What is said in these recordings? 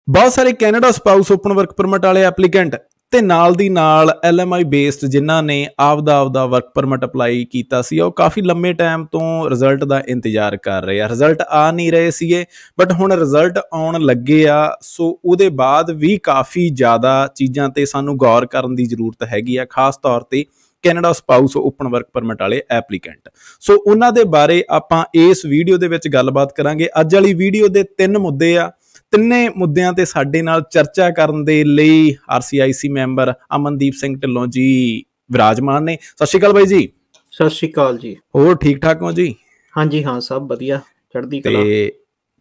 ਬਹੁਤ ਸਾਰੇ Canada spouse open work permit ਵਾਲੇ ਐਪਲੀਕੈਂਟ ਤੇ ਨਾਲ ਦੀ ਨਾਲ LMI ਬੇਸਡ ਜਿਨ੍ਹਾਂ ਨੇ ਆਪਦਾ ਵਰਕ ਪਰਮਿਟ ਅਪਲਾਈ ਕੀਤਾ ਸੀ ਉਹ ਕਾਫੀ ਲੰਮੇ ਟਾਈਮ ਤੋਂ ਰਿਜ਼ਲਟ ਦਾ ਇੰਤਜ਼ਾਰ ਕਰ ਰਹੇ ਆ। ਰਿਜ਼ਲਟ ਆ ਨਹੀਂ ਰਹੇ ਸੀਗੇ ਬਟ ਹੁਣ ਰਿਜ਼ਲਟ ਆਉਣ ਲੱਗੇ ਆ। ਸੋ ਉਹਦੇ ਬਾਅਦ ਵੀ ਕਾਫੀ ਜ਼ਿਆਦਾ ਚੀਜ਼ਾਂ ਤੇ ਸਾਨੂੰ ਗੌਰ ਕਰਨ ਦੀ ਜ਼ਰੂਰਤ ਹੈਗੀ ਆ, ਖਾਸ ਤੌਰ ਤੇ Canada spouse open work permit ਵਾਲੇ ਐਪਲੀਕੈਂਟ। ਸੋ ਉਹਨਾਂ ਦੇ ਬਾਰੇ ਆਪਾਂ ਇਸ ਵੀਡੀਓ ਦੇ ਵਿੱਚ ਗੱਲਬਾਤ ਕਰਾਂਗੇ। ਅੱਜ ਵਾਲੀ ਵੀਡੀਓ ਦੇ 3 ਮੁੱਦੇ ਆ। ਤਿੰਨੇ ਮੁੱਦਿਆਂ ਤੇ ਸਾਡੇ ਨਾਲ ਚਰਚਾ ਕਰਨ ਦੇ ਲਈ RCIC ਮੈਂਬਰ ਅਮਨਦੀਪ ਸਿੰਘ ਢਿੱਲੋਂ ਜੀ ਵਿਰਾਜਮਾਨ ਨੇ। ਸਤਿ ਸ਼੍ਰੀ ਅਕਾਲ ਬਾਈ ਜੀ। ਸਤਿ ਸ਼੍ਰੀ ਅਕਾਲ ਜੀ। ਹੋਰ ਠੀਕ ਠਾਕ ਹੋ ਜੀ? ਹਾਂਜੀ ਹਾਂ, ਸਭ ਵਧੀਆ, ਚੜ੍ਹਦੀ ਕਲਾ। ਤੇ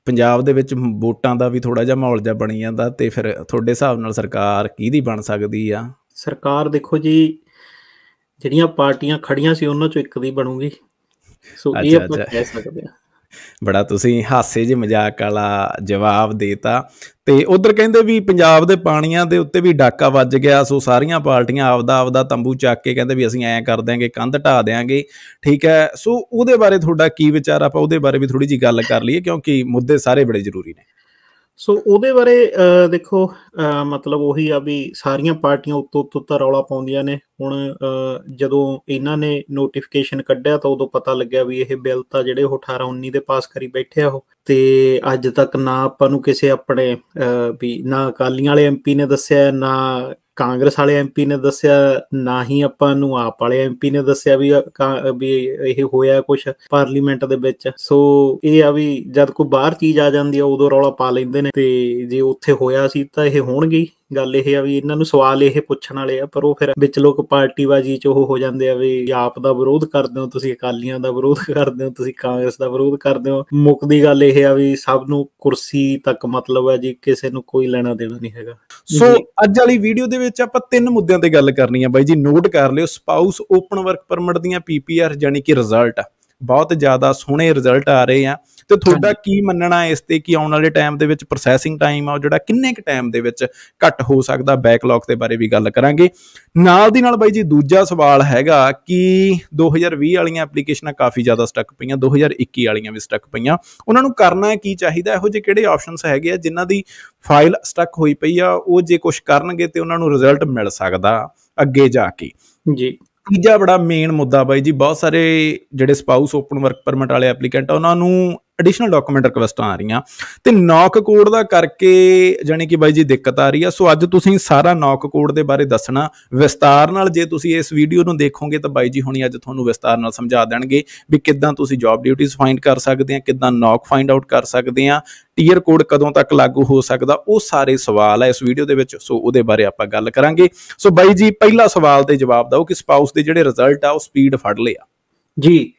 ਪੰਜਾਬ ਦੇ ਵਿੱਚ ਵੋਟਾਂ ਦਾ ਵੀ ਥੋੜਾ ਜਿਹਾ ਮਾਹੌਲ ਜਿਹਾ ਬਣੀ ਜਾਂਦਾ, ਤੇ ਫਿਰ ਤੁਹਾਡੇ ਹਿਸਾਬ ਨਾਲ ਸਰਕਾਰ ਕਿਹਦੀ ਬਣ ਸਕਦੀ ਆ? ਸਰਕਾਰ ਦੇਖੋ ਜੀ, ਜਿਹੜੀਆਂ ਪਾਰਟੀਆਂ ਖੜੀਆਂ ਸੀ ਉਹਨਾਂ ਚੋਂ ਇੱਕ ਦੀ ਬਣੂਗੀ। ਸੋ ਇਹ ਆਪਾਂ ਕਹਿ ਸਕਦੇ ਹਾਂ। ਬੜਾ ਤੁਸੀਂ ਹਾਸੇ ਜਿਹੇ ਮਜ਼ਾਕ ਵਾਲਾ ਜਵਾਬ ਦੇਤਾ। ਤੇ ਉਧਰ ਕਹਿੰਦੇ ਵੀ ਪੰਜਾਬ ਦੇ ਪਾਣੀਆਂ ਦੇ ਉੱਤੇ ਵੀ ਡਾਕਾ ਵੱਜ ਗਿਆ। ਸੋ ਸਾਰੀਆਂ ਪਾਰਟੀਆਂ ਆਪਦਾ ਤੰਬੂ ਚੱਕ ਕੇ ਕਹਿੰਦੇ ਵੀ ਅਸੀਂ ਐਂ ਕਰ ਦਿਆਂਗੇ, ਕੰਧ ਢਾ ਦਿਆਂਗੇ। ਠੀਕ ਹੈ, ਸੋ ਉਹਦੇ ਬਾਰੇ ਤੁਹਾਡਾ ਕੀ ਵਿਚਾਰ? ਆਪਾਂ ਉਹਦੇ ਬਾਰੇ ਵੀ ਥੋੜੀ ਜਿਹੀ ਗੱਲ ਕਰ ਲਈਏ ਕਿਉਂਕਿ ਮੁੱਦੇ ਸਾਰੇ ਬੜੇ ਜ਼ਰੂਰੀ ਨੇ। ਸੋ ਉਹਦੇ ਬਾਰੇ ਦੇਖੋ, ਮਤਲਬ ਉਹੀ ਆ ਵੀ ਸਾਰੀਆਂ ਪਾਰਟੀਆਂ ਉੱਤੋਂ ਤਾਂ ਰੌਲਾ ਪਾਉਂਦੀਆਂ ਨੇ। ਹੁਣ ਜਦੋਂ ਇਹਨਾਂ ਨੇ ਨੋਟੀਫਿਕੇਸ਼ਨ ਕੱਢਿਆ ਤਾਂ ਉਦੋਂ ਪਤਾ ਲੱਗਿਆ ਵੀ ਇਹ ਬਿੱਲ ਤਾਂ ਜਿਹੜੇ ਉਹ 18-19 ਦੇ ਪਾਸ ਕਰੀ ਬੈਠੇ ਆ ਉਹ। ਤੇ ਅੱਜ ਤੱਕ ਨਾ ਆਪਾਂ ਨੂੰ ਕਿਸੇ ਆਪਣੇ ਵੀ ਨਾ ਅਕਾਲੀਆਂ ਵਾਲੇ MP ਨੇ ਦੱਸਿਆ, ਨਾ ਕਾਂਗਰਸ ਵਾਲੇ MP ਨੇ ਦੱਸਿਆ, ਨਾ ਹੀ ਆਪਾਂ ਨੂੰ ਆਪ ਵਾਲੇ MP ਨੇ ਦੱਸਿਆ ਵੀ ਇਹ ਹੋਇਆ ਕੁਛ ਪਾਰਲੀਮੈਂਟ ਦੇ ਵਿੱਚ। ਸੋ ਇਹ ਆ ਵੀ ਜਦ ਕੋਈ ਬਾਹਰ ਚੀਜ਼ ਆ ਜਾਂਦੀ ਆ ਉਦੋਂ ਰੌਲਾ ਪਾ ਲੈਂਦੇ ਨੇ, ਤੇ ਜੇ ਉੱਥੇ ਹੋਇਆ ਸੀ ਤਾਂ ਇਹ ਹੋਣਗੇ। ਗੱਲ ਇਹ ਆ ਵੀ ਇਹਨਾਂ ਨੂੰ ਸਵਾਲ ਇਹ ਪੁੱਛਣ ਵਾਲੇ ਆ, ਪਰ ਉਹ ਫਿਰ ਵਿੱਚ ਲੋਕ ਪਾਰਟੀਬਾਜ਼ੀ 'ਚ ਉਹ ਹੋ ਜਾਂਦੇ ਆ ਵੀ ਆਪ ਦਾ ਵਿਰੋਧ ਕਰਦੇ ਹੋ ਤੁਸੀਂ, ਅਕਾਲੀਆਂ ਦਾ ਵਿਰੋਧ ਕਰਦੇ ਹੋ ਤੁਸੀਂ, ਕਾਂਗਰਸ ਦਾ ਵਿਰੋਧ ਕਰਦੇ ਹੋ। ਮੁੱਕਦੀ ਗੱਲ ਇਹ ਆ ਵੀ ਸਭ ਨੂੰ ਕੁਰਸੀ ਤੱਕ ਮਤਲਬ ਹੈ ਜੀ, ਕਿਸੇ ਨੂੰ ਕੋਈ ਲੈਣਾ ਦੇਣਾ ਨਹੀਂ ਹੈਗਾ। ਸੋ ਅੱਜ ਵਾਲੀ ਵੀਡੀਓ ਦੇ ਵਿੱਚ ਆਪਾਂ 3 ਮੁੱਦਿਆਂ ਤੇ ਗੱਲ ਕਰਨੀ ਆ ਬਾਈ ਜੀ, ਨੋਟ ਕਰ ਲਿਓ। ਸਪਾਊਸ ਓਪਨ ਵਰਕ ਪਰਮਿਟ ਦੀਆਂ PPR ਯਾਨੀ ਕਿ ਰਿਜ਼ਲਟ, ਬਹੁਤ ਜ਼ਿਆਦਾ ਸੋਹਣੇ ਰਿਜ਼ਲਟ ਆ ਰਹੇ ਆ। ਤੇ ਤੁਹਾਡਾ ਕੀ ਮੰਨਣਾ ਇਸ ਤੇ ਕਿ ਆਉਣ ਵਾਲੇ ਟਾਈਮ ਦੇ ਵਿੱਚ ਪ੍ਰੋਸੈਸਿੰਗ ਟਾਈਮ ਆ ਉਹ ਜਿਹੜਾ ਕਿੰਨੇ ਕੁ ਟਾਈਮ ਦੇ ਵਿੱਚ ਘੱਟ ਹੋ ਸਕਦਾ? ਬੈਕਲੌਗ ਦੇ ਬਾਰੇ ਵੀ ਗੱਲ ਕਰਾਂਗੇ। ਨਾਲ ਦੀ ਨਾਲ ਬਾਈ ਜੀ ਦੂਜਾ ਸਵਾਲ ਹੈਗਾ ਕਿ 2020 ਵਾਲੀਆਂ ਐਪਲੀਕੇਸ਼ਨਾਂ ਕਾਫੀ ਜ਼ਿਆਦਾ ਸਟਕ ਪਈਆਂ, 2021 ਵਾਲੀਆਂ ਵੀ ਸਟਕ ਪਈਆਂ। ਉਹਨਾਂ ਨੂੰ ਕਰਨਾ ਕੀ ਚਾਹੀਦਾ? ਇਹੋ ਜਿਹੇ ਕਿਹੜੇ ਆਪਸ਼ਨਸ ਹੈਗੇ ਆ ਜਿਨ੍ਹਾਂ ਦੀ ਫਾਈਲ ਸਟਕ ਹੋਈ ਪਈ ਆ, ਉਹ ਜੇ ਕੁਛ ਕਰਨਗੇ ਤੇ ਉਹਨਾਂ ਨੂੰ ਰਿਜ਼ਲਟ ਮਿਲ ਸਕਦਾ ਅੱਗੇ ਜਾ ਕੇ? ਜੀ ਤੀਜਾ ਬੜਾ ਮੇਨ ਮੁੱਦਾ ਬਾਈ ਜੀ, ਬਹੁਤ ਸਾਰੇ ਜਿਹੜੇ ਸਪਾਊਸ ਓਪਨ ਵਰਕ ਪਰਮਿਟ ਵਾਲੇ ਐਪਲੀਕੈਂਟ ਆ ਉਹਨਾਂ ਨੂੰ ਐਡੀਸ਼ਨਲ ਡਾਕੂਮੈਂਟ ਰਿਕੁਐਸਟਾਂ ਆ ਰਹੀਆਂ ਤੇ ਨੌਕ ਕੋਡ ਦਾ ਕਰਕੇ ਜਾਣੀ ਕਿ ਬਾਈ ਜੀ ਦਿੱਕਤ ਆ ਰਹੀ ਆ। ਸੋ ਅੱਜ ਤੁਸੀਂ ਸਾਰਾ ਨੌਕ ਕੋਡ ਦੇ ਬਾਰੇ ਦੱਸਣਾ ਵਿਸਤਾਰ ਨਾਲ। ਜੇ ਤੁਸੀਂ ਇਸ ਵੀਡੀਓ ਨੂੰ ਦੇਖੋਗੇ ਤਾਂ ਬਾਈ ਜੀ ਹੁਣੀ ਅੱਜ ਤੁਹਾਨੂੰ ਵਿਸਤਾਰ ਨਾਲ ਸਮਝਾ ਦੇਣਗੇ ਵੀ ਕਿੱਦਾਂ ਤੁਸੀਂ ਜੌਬ ਡਿਊਟੀਜ਼ ਫਾਈਂਡ ਕਰ ਸਕਦੇ ਆ, ਕਿੱਦਾਂ ਨੌਕ ਫਾਈਂਡ ਆਊਟ ਕਰ ਸਕਦੇ ਆ, ਟੀਅਰ ਕੋਡ ਕਦੋਂ ਤੱਕ ਲਾਗੂ ਹੋ ਸਕਦਾ। ਉਹ ਸਾਰੇ ਸਵਾਲ ਆ ਇਸ ਵੀਡੀਓ ਦੇ ਵਿੱਚ, ਸੋ ਉਹਦੇ ਬਾਰੇ ਆਪਾਂ ਗੱਲ ਕਰਾਂਗੇ। ਸੋ ਬਾਈ ਜੀ ਪਹਿਲਾ ਸਵਾਲ ਤੇ ਜਵਾਬ ਦਿਓ ਕਿ ਸਪਾਊਸ ਦੇ ਜਿਹੜੇ ਰਿਜ਼ਲਟ ਆ ਉਹ ਸਪੀਡ ਫੜ ਲਏ ਆ? ਜੀ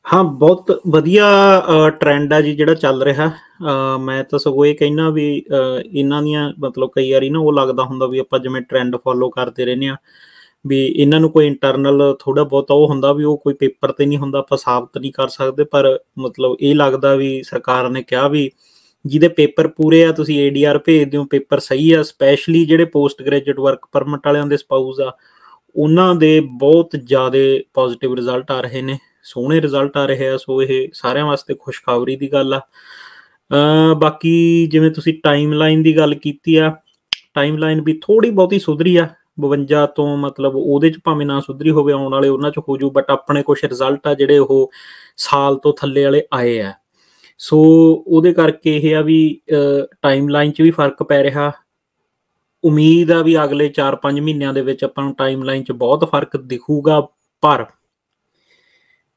ਹਾਂ, ਬਹੁਤ ਵਧੀਆ ਟਰੈਂਡ ਆ ਜੀ ਜਿਹੜਾ ਚੱਲ ਰਿਹਾ। ਮੈਂ ਤਾਂ ਸਗੋਂ ਇਹ ਕਹਿਣਾ ਵੀ ਇਹਨਾਂ ਦੀਆਂ ਮਤਲਬ ਕਈ ਵਾਰੀ ਨਾ ਉਹ ਲੱਗਦਾ ਹੁੰਦਾ ਵੀ ਆਪਾਂ ਜਿਵੇਂ ਟਰੈਂਡ ਫੋਲੋ ਕਰਦੇ ਰਹਿੰਦੇ ਹਾਂ, ਵੀ ਇਹਨਾਂ ਨੂੰ ਕੋਈ ਇੰਟਰਨਲ ਥੋੜਾ ਬਹੁਤਾ ਉਹ ਹੁੰਦਾ ਵੀ ਉਹ ਕੋਈ ਪੇਪਰ ਤੇ ਨਹੀਂ ਹੁੰਦਾ, ਆਪਾਂ ਸਾਬਤ ਨਹੀਂ ਕਰ ਸਕਦੇ। ਪਰ ਮਤਲਬ ਇਹ ਲੱਗਦਾ ਵੀ ਸਰਕਾਰ ਨੇ ਕਿਹਾ ਵੀ ਜਿਹਦੇ ਪੇਪਰ ਪੂਰੇ ਆ ਤੁਸੀਂ ADR ਭੇਜ ਦਿਓ, ਪੇਪਰ ਸਹੀ ਆ। ਸਪੈਸ਼ਲੀ ਜਿਹੜੇ ਪੋਸਟ ਗ੍ਰੈਜੂਏਟ ਵਰਕ ਪਰਮਿਟ ਵਾਲਿਆਂ ਦੇ ਸਪਾਊਸ ਆ, ਉਹਨਾਂ ਦੇ ਬਹੁਤ ਜ਼ਿਆਦਾ ਪੋਜ਼ਿਟਿਵ ਰਿਜ਼ਲਟ ਆ ਰਹੇ ਨੇ, ਸੋਹਣੇ ਰਿਜ਼ਲਟ ਆ ਰਹੇ ਆ। ਸੋ ਇਹ ਸਾਰਿਆਂ ਵਾਸਤੇ ਖੁਸ਼ਖਬਰੀ ਦੀ ਗੱਲ ਆ। ਬਾਕੀ ਜਿਵੇਂ ਤੁਸੀਂ ਟਾਈਮ ਲਾਈਨ ਦੀ ਗੱਲ ਕੀਤੀ ਆ, ਟਾਈਮ ਲਾਈਨ ਵੀ ਥੋੜ੍ਹੀ ਬਹੁਤੀ ਸੁਧਰੀ ਆ 52 ਤੋਂ, ਮਤਲਬ ਉਹਦੇ 'ਚ ਭਾਵੇਂ ਨਾ ਸੁਧਰੀ ਹੋਵੇ, ਆਉਣ ਵਾਲੇ ਉਹਨਾਂ 'ਚ ਹੋ ਜੂ। ਬਟ ਆਪਣੇ ਕੁਛ ਰਿਜ਼ਲਟ ਆ ਜਿਹੜੇ ਉਹ ਸਾਲ ਤੋਂ ਥੱਲੇ ਵਾਲੇ ਆਏ ਆ। ਸੋ ਉਹਦੇ ਕਰਕੇ ਇਹ ਆ ਵੀ ਟਾਈਮ ਲਾਈਨ 'ਚ ਵੀ ਫਰਕ ਪੈ ਰਿਹਾ। ਉਮੀਦ ਆ ਵੀ ਅਗਲੇ 4-5 ਮਹੀਨਿਆਂ ਦੇ ਵਿੱਚ ਆਪਾਂ ਨੂੰ ਟਾਈਮ ਲਾਈਨ 'ਚ ਬਹੁਤ ਫਰਕ ਦਿਖੂਗਾ। ਪਰ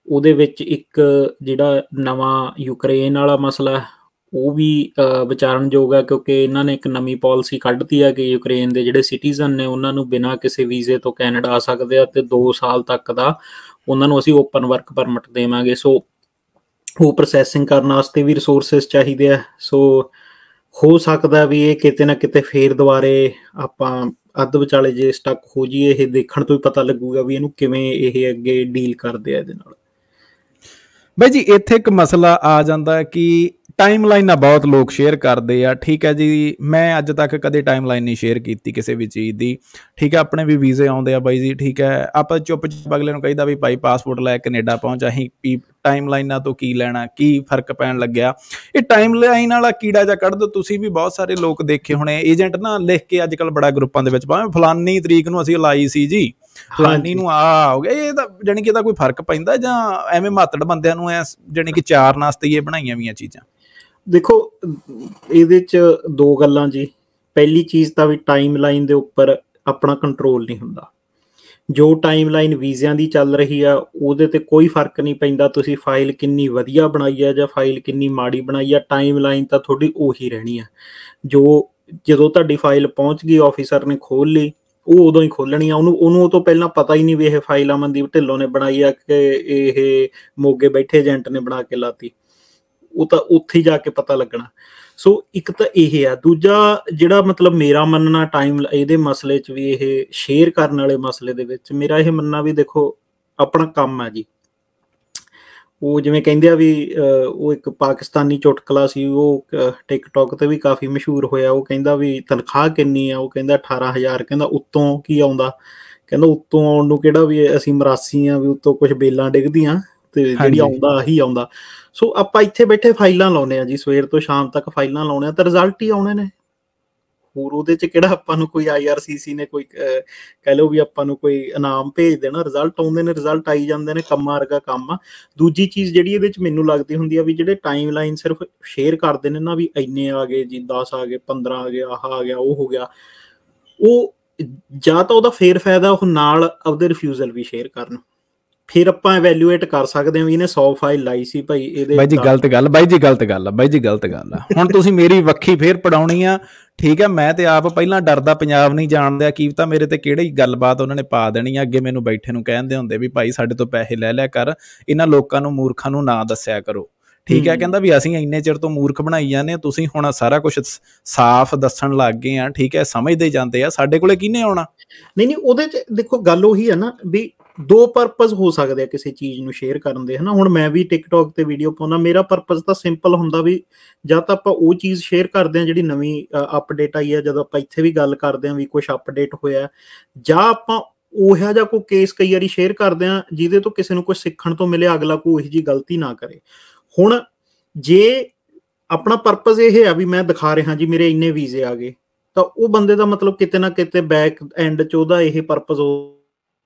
ਉਹਦੇ ਵਿੱਚ ਇੱਕ ਜਿਹੜਾ ਨਵਾਂ ਯੂਕਰੇਨ ਵਾਲਾ ਮਸਲਾ ਉਹ ਵੀ ਵਿਚਾਰਨਯੋਗ ਹੈ, ਕਿਉਂਕਿ ਇਹਨਾਂ ਨੇ ਇੱਕ ਨਵੀਂ ਪਾਲਿਸੀ ਕੱਢਤੀ ਹੈ ਕਿ ਯੂਕਰੇਨ ਦੇ ਜਿਹੜੇ ਸਿਟੀਜ਼ਨ ਨੇ ਉਹਨਾਂ ਨੂੰ ਬਿਨਾਂ ਕਿਸੇ ਵੀਜ਼ੇ ਤੋਂ ਕੈਨੇਡਾ ਆ ਸਕਦੇ ਆ ਤੇ 2 ਸਾਲ ਤੱਕ ਦਾ ਉਹਨਾਂ ਨੂੰ ਅਸੀਂ ਓਪਨ ਵਰਕ ਪਰਮਿਟ ਦੇਵਾਂਗੇ। ਸੋ ਉਹ ਪ੍ਰੋਸੈਸਿੰਗ ਕਰਨ ਵਾਸਤੇ ਵੀ ਰਿਸੋਰਸਿਸ ਚਾਹੀਦੇ ਆ। ਸੋ ਹੋ ਸਕਦਾ ਵੀ ਇਹ ਕਿਤੇ ਨਾ ਕਿਤੇ ਫੇਰ ਦੁਬਾਰੇ ਆਪਾਂ ਅੱਧ ਵਿਚਾਲੇ ਜੇ ਸਟਕ ਹੋ ਜਾਈਏ। ਇਹ ਦੇਖਣ ਤੋਂ ਹੀ ਪਤਾ ਲੱਗੂਗਾ ਵੀ ਇਹਨੂੰ ਕਿਵੇਂ ਇਹ ਅੱਗੇ ਡੀਲ ਕਰਦੇ ਆ ਇਹਦੇ ਨਾਲ। ਬਾਈ ਜੀ ਇੱਥੇ ਇੱਕ ਮਸਲਾ ਆ ਜਾਂਦਾ ਕਿ ਟਾਈਮਲਾਈਨਾਂ ਬਹੁਤ ਲੋਕ ਸ਼ੇਅਰ ਕਰਦੇ ਆ, ਠੀਕ ਹੈ ਜੀ। ਮੈਂ ਅੱਜ ਤੱਕ ਕਦੇ ਟਾਈਮਲਾਈਨ ਨਹੀਂ ਸ਼ੇਅਰ ਕੀਤੀ ਕਿਸੇ ਵੀ ਚੀਜ਼ ਦੀ, ਠੀਕ ਹੈ। ਆਪਣੇ ਵੀ ਵੀਜ਼ੇ ਆਉਂਦੇ ਆ ਬਾਈ ਜੀ, ਠੀਕ ਹੈ। ਆਪਾਂ ਚੁੱਪ ਚਾਪ ਅਗਲੇ ਨੂੰ ਕਹੀਦਾ ਵੀ ਭਾਈ ਪਾਸਪੋਰਟ ਲੈ ਕੈਨੇਡਾ ਪਹੁੰਚ, ਅਸੀਂ ਵੀ ਟਾਈਮਲਾਈਨਾਂ ਤੋਂ ਕੀ ਲੈਣਾ, ਕੀ ਫਰਕ ਪੈਣ ਲੱਗਿਆ। ਇਹ ਟਾਈਮਲਾਈਨ ਵਾਲਾ ਕੀੜਾ ਜਾਂ ਕੱਢ ਦਿਓ। ਤੁਸੀਂ ਵੀ ਬਹੁਤ ਸਾਰੇ ਲੋਕ ਦੇਖੇ ਹੋਣੇ, ਏਜੰਟ ਨਾ ਲਿਖ ਕੇ ਅੱਜ ਕੱਲ੍ਹ ਬੜਾ ਗਰੁੱਪਾਂ ਦੇ ਵਿੱਚ ਭਾਵੇਂ ਫਲਾਨੀ ਤਰੀਕ ਨੂੰ ਅਸੀਂ ਲਾਈ ਸੀ ਜੀ, ਫਲਾਨੀ ਨੂੰ ਆ ਹੋ ਗਿਆ। ਇਹ ਤਾਂ ਜਾਣੀ ਕਿ ਇਹਦਾ ਕੋਈ ਫਰਕ ਪੈਂਦਾ, ਜਾਂ ਐਵੇਂ ਮਾਤੜ ਬੰਦਿਆਂ ਨੂੰ ਐ ਜਾਣੀ ਕਿ ਚਾਰ ਨਾਸਤੇ ਇਹ ਬਣਾਈਆਂ ਵੀਆਂ ਚੀਜ਼ਾਂ। ਦੇਖੋ ਇਹਦੇ 'ਚ ਦੋ ਗੱਲਾਂ ਜੀ। ਪਹਿਲੀ ਚੀਜ਼ ਤਾਂ ਵੀ ਟਾਈਮਲਾਈਨ ਦੇ ਉੱਪਰ ਆਪਣਾ ਕੰਟਰੋਲ ਨਹੀਂ ਹੁੰਦਾ। ਜੋ ਟਾਈਮਲਾਈਨ ਵੀਜ਼ਿਆਂ ਦੀ ਚੱਲ ਰਹੀ ਆ ਉਹਦੇ 'ਤੇ ਕੋਈ ਫਰਕ ਨਹੀਂ ਪੈਂਦਾ ਤੁਸੀਂ ਫਾਈਲ ਕਿੰਨੀ ਵਧੀਆ ਬਣਾਈ ਆ ਜਾਂ ਫਾਈਲ ਕਿੰਨੀ ਮਾੜੀ ਬਣਾਈ ਆ, ਟਾਈਮਲਾਈਨ ਤਾਂ ਤੁਹਾਡੀ ਉਹੀ ਰਹਿਣੀ ਆ। ਜਦੋਂ ਤੁਹਾਡੀ ਫਾਈਲ ਪਹੁੰਚ ਗਈ, ਆਫਿਸਰ ਨੇ ਖੋਲ੍ਹ ਲਈ, ਉਹ ਉਦੋਂ ਹੀ ਖੋਲ੍ਹਣੀ ਆ। ਉਹਨੂੰ ਉਹ ਤੋਂ ਪਹਿਲਾਂ ਪਤਾ ਹੀ ਨਹੀਂ ਵੀ ਇਹ ਫਾਈਲ ਅਮਨਦੀਪ ਢਿੱਲੋਂ ਨੇ ਬਣਾਈ ਆ ਕਿ ਇਹ ਮੋਗੇ ਬੈਠੇ ਏਜੰਟ ਨੇ ਬਣਾ ਕੇ ਲਾਤੀ। ਉਹ ਤਾਂ ਉੱਥੇ ਹੀ ਜਾ ਕੇ ਪਤਾ ਲੱਗਣਾ। ਸੋ ਇੱਕ ਤਾਂ ਇਹ ਆ। ਦੂਜਾ ਜਿਹੜਾ ਮਤਲਬ ਮੇਰਾ ਮੰਨਣਾ ਇਹਦੇ ਮਸਲੇ 'ਚ ਵੀ, ਇਹ ਸ਼ੇਅਰ ਕਰਨ ਵਾਲੇ ਮਸਲੇ ਦੇ ਵਿੱਚ ਮੇਰਾ ਇਹ ਮੰਨਣਾ ਵੀ ਦੇਖੋ ਆਪਣਾ ਕੰਮ ਆ ਜੀ। ਉਹ ਜਿਵੇਂ ਕਹਿੰਦੇ ਆ ਵੀ ਉਹ ਇੱਕ ਪਾਕਿਸਤਾਨੀ ਚੁਟਕਲਾ ਸੀ, ਉਹ ਟਿਕਟੋਕ ਤੇ ਵੀ ਕਾਫੀ ਮਸ਼ਹੂਰ ਹੋਇਆ। ਉਹ ਕਹਿੰਦਾ ਵੀ ਤਨਖਾਹ ਕਿੰਨੀ ਆ, ਉਹ ਕਹਿੰਦਾ 18,000। ਕਹਿੰਦਾ ਉੱਤੋਂ ਕੀ ਆਉਂਦਾ, ਕਹਿੰਦਾ ਉੱਤੋਂ ਆਉਣ ਨੂੰ ਕਿਹੜਾ ਵੀ ਅਸੀਂ ਮਰਾਸੀ ਆ ਵੀ ਉੱਤੋਂ ਕੁਛ ਬੇਲਾਂ ਡਿੱਗਦੀਆਂ, ਤੇ ਜਿਹੜੀ ਆਉਂਦਾ ਆਹੀ ਆਉਂਦਾ। ਸੋ ਆਪਾਂ ਇੱਥੇ ਬੈਠੇ ਫਾਈਲਾਂ ਲਾਉਂਦੇ ਆ ਜੀ, ਸਵੇਰ ਤੋਂ ਸ਼ਾਮ ਤੱਕ ਫਾਈਲਾਂ ਲਾਉਂਦੇ ਆ, ਤਾਂ ਰਿਜ਼ਲਟ ਹੀ ਆਉਣੇ ਨੇ। ਹੋਰ ਉਹਦੇ 'ਚ ਕਿਹੜਾ ਆਪਾਂ ਨੂੰ ਕੋਈ IRCC ਨੇ ਕੋਈ ਕਹਿ ਲਓ ਵੀ ਆਪਾਂ ਨੂੰ ਕੋਈ ਇਨਾਮ ਭੇਜ ਦੇਣਾ। ਰਿਜ਼ਲਟ ਆਉਂਦੇ ਨੇ, ਰਿਜ਼ਲਟ ਆਈ ਜਾਂਦੇ ਨੇ, ਕੰਮਾਂ ਵਰਗਾ ਕੰਮ ਆ। ਦੂਜੀ ਚੀਜ਼ ਜਿਹੜੀ ਇਹਦੇ 'ਚ ਮੈਨੂੰ ਲੱਗਦੀ ਹੁੰਦੀ ਆ ਵੀ ਜਿਹੜੇ ਟਾਈਮਲਾਈਨ ਸਿਰਫ ਸ਼ੇਅਰ ਕਰਦੇ ਨੇ ਨਾ ਵੀ ਇੰਨੇ ਆ ਗਏ ਜੀ, 10 ਆ ਗਏ, 15 ਆ ਗਏ, ਆਹ ਆ ਗਿਆ, ਉਹ ਹੋ ਗਿਆ, ਉਹ ਜਾਂ ਤਾਂ ਉਹਦਾ ਫੇਰ ਫਾਇਦਾ ਉਹ ਨਾਲ ਆਪਦੇ ਰਿਫਿਊਜ਼ਲ ਵੀ ਸ਼ੇਅਰ ਕਰਨ। ਫਿਰ ਆਪਾਂ ਇਵੈਲੂਏਟ ਕਰ ਸਕਦੇ ਹਾਂ ਵੀ ਇਹਨੇ 100 ਫਾਈਲ ਲਾਈ ਸੀ ਭਾਈ, ਇਹਦੇ ਬਾਈ ਜੀ ਗਲਤ ਗੱਲ, ਬਾਈ ਜੀ ਗਲਤ ਗੱਲ ਆ, ਬਾਈ ਜੀ ਗਲਤ ਗੱਲ ਆ। ਹੁਣ ਤੁਸੀਂ ਮੇਰੀ ਵੱਖੀ ਫੇਰ ਪੜਾਉਣੀ ਆ, ਠੀਕ ਹੈ। ਮੈਂ ਤੇ ਆਪ ਪਹਿਲਾਂ ਡਰਦਾ ਪੰਜਾਬ ਨਹੀਂ ਜਾਣਦਿਆ, ਕੀ ਪਤਾ ਮੇਰੇ ਤੇ ਕਿਹੜੀ ਗੱਲਬਾਤ ਉਹਨਾਂ ਨੇ ਪਾ ਦੇਣੀ ਆ। ਅੱਗੇ ਮੈਨੂੰ ਬੈਠੇ ਨੂੰ ਕਹਿੰਦੇ ਹੁੰਦੇ ਵੀ ਭਾਈ ਸਾਡੇ ਤੋਂ ਪੈਸੇ ਲੈ ਲਿਆ ਕਰ, ਇਹਨਾਂ ਲੋਕਾਂ ਨੂੰ ਮੂਰਖਾਂ ਨੂੰ ਨਾ ਦੱਸਿਆ ਕਰੋ, ਠੀਕ ਹੈ। ਕਹਿੰਦਾ ਵੀ ਅਸੀਂ ਇੰਨੇ ਚਿਰ ਤੋਂ ਮੂਰਖ ਬਣਾਈ ਜਾਂਦੇ ਹਾਂ, ਤੁਸੀਂ ਹੁਣ ਸਾਰਾ ਕੁਛ ਸਾਫ਼ ਦੱਸਣ ਲੱਗ ਗਏ ਆ, ਠੀਕ ਹੈ। ਸਮਝਦੇ ਜਾਂਦੇ ਆ, ਸਾਡੇ ਕੋਲੇ ਕਿਹਨੇ ਆਉਣਾ। ਨਹੀਂ ਉਹਦੇ 'ਚ ਦੇਖੋ ਗੱਲ ਉਹੀ ਆ ਨਾ ਵੀ ਦੋ ਪਰਪਸ ਹੋ ਸਕਦੇ ਆ ਕਿਸੇ ਚੀਜ਼ ਨੂੰ ਸ਼ੇਅਰ ਕਰਨ ਦੇ, ਹਨਾ। ਹੁਣ ਮੈਂ ਵੀ ਟਿਕਟੋਕ ਤੇ ਵੀਡੀਓ ਪਾਉਣਾ, ਮੇਰਾ ਪਰਪਸ ਤਾਂ ਸਿੰਪਲ ਹੁੰਦਾ ਵੀ ਜਾਂ ਤਾਂ ਆਪਾਂ ਉਹ ਚੀਜ਼ ਸ਼ੇਅਰ ਕਰਦੇ ਹਾਂ ਜਿਹੜੀ ਨਵੀਂ ਅਪਡੇਟ ਆਈ ਹੈ, ਜਦੋਂ ਆਪਾਂ ਇੱਥੇ ਵੀ ਗੱਲ ਕਰਦੇ ਹਾਂ ਵੀ ਕੁਛ ਅਪਡੇਟ ਹੋਇਆ, ਜਾਂ ਆਪਾਂ ਉਹੋ ਜਿਹਾ ਕੋਈ ਕੇਸ ਕਈ ਵਾਰੀ ਸ਼ੇਅਰ ਕਰਦੇ ਹਾਂ ਜਿਹਦੇ ਤੋਂ ਕਿਸੇ ਨੂੰ ਕੁਛ ਸਿੱਖਣ ਤੋਂ ਮਿਲੇ, ਅਗਲਾ ਕੋਈ ਇਹੋ ਜਿਹੀ ਗਲਤੀ ਨਾ ਕਰੇ। ਹੁਣ ਜੇ ਆਪਣਾ ਪਰਪਸ ਇਹ ਆ ਵੀ ਮੈਂ ਦਿਖਾ ਰਿਹਾ ਜੀ ਮੇਰੇ ਇੰਨੇ ਵੀਜ਼ੇ ਆ ਗਏ, ਤਾਂ ਉਹ ਬੰਦੇ ਦਾ ਮਤਲਬ ਕਿਤੇ ਨਾ ਕਿਤੇ ਬੈਕ ਐਂਡ 'ਚ ਉਹਦਾ ਇਹ ਪਰਪਸ ਹੋ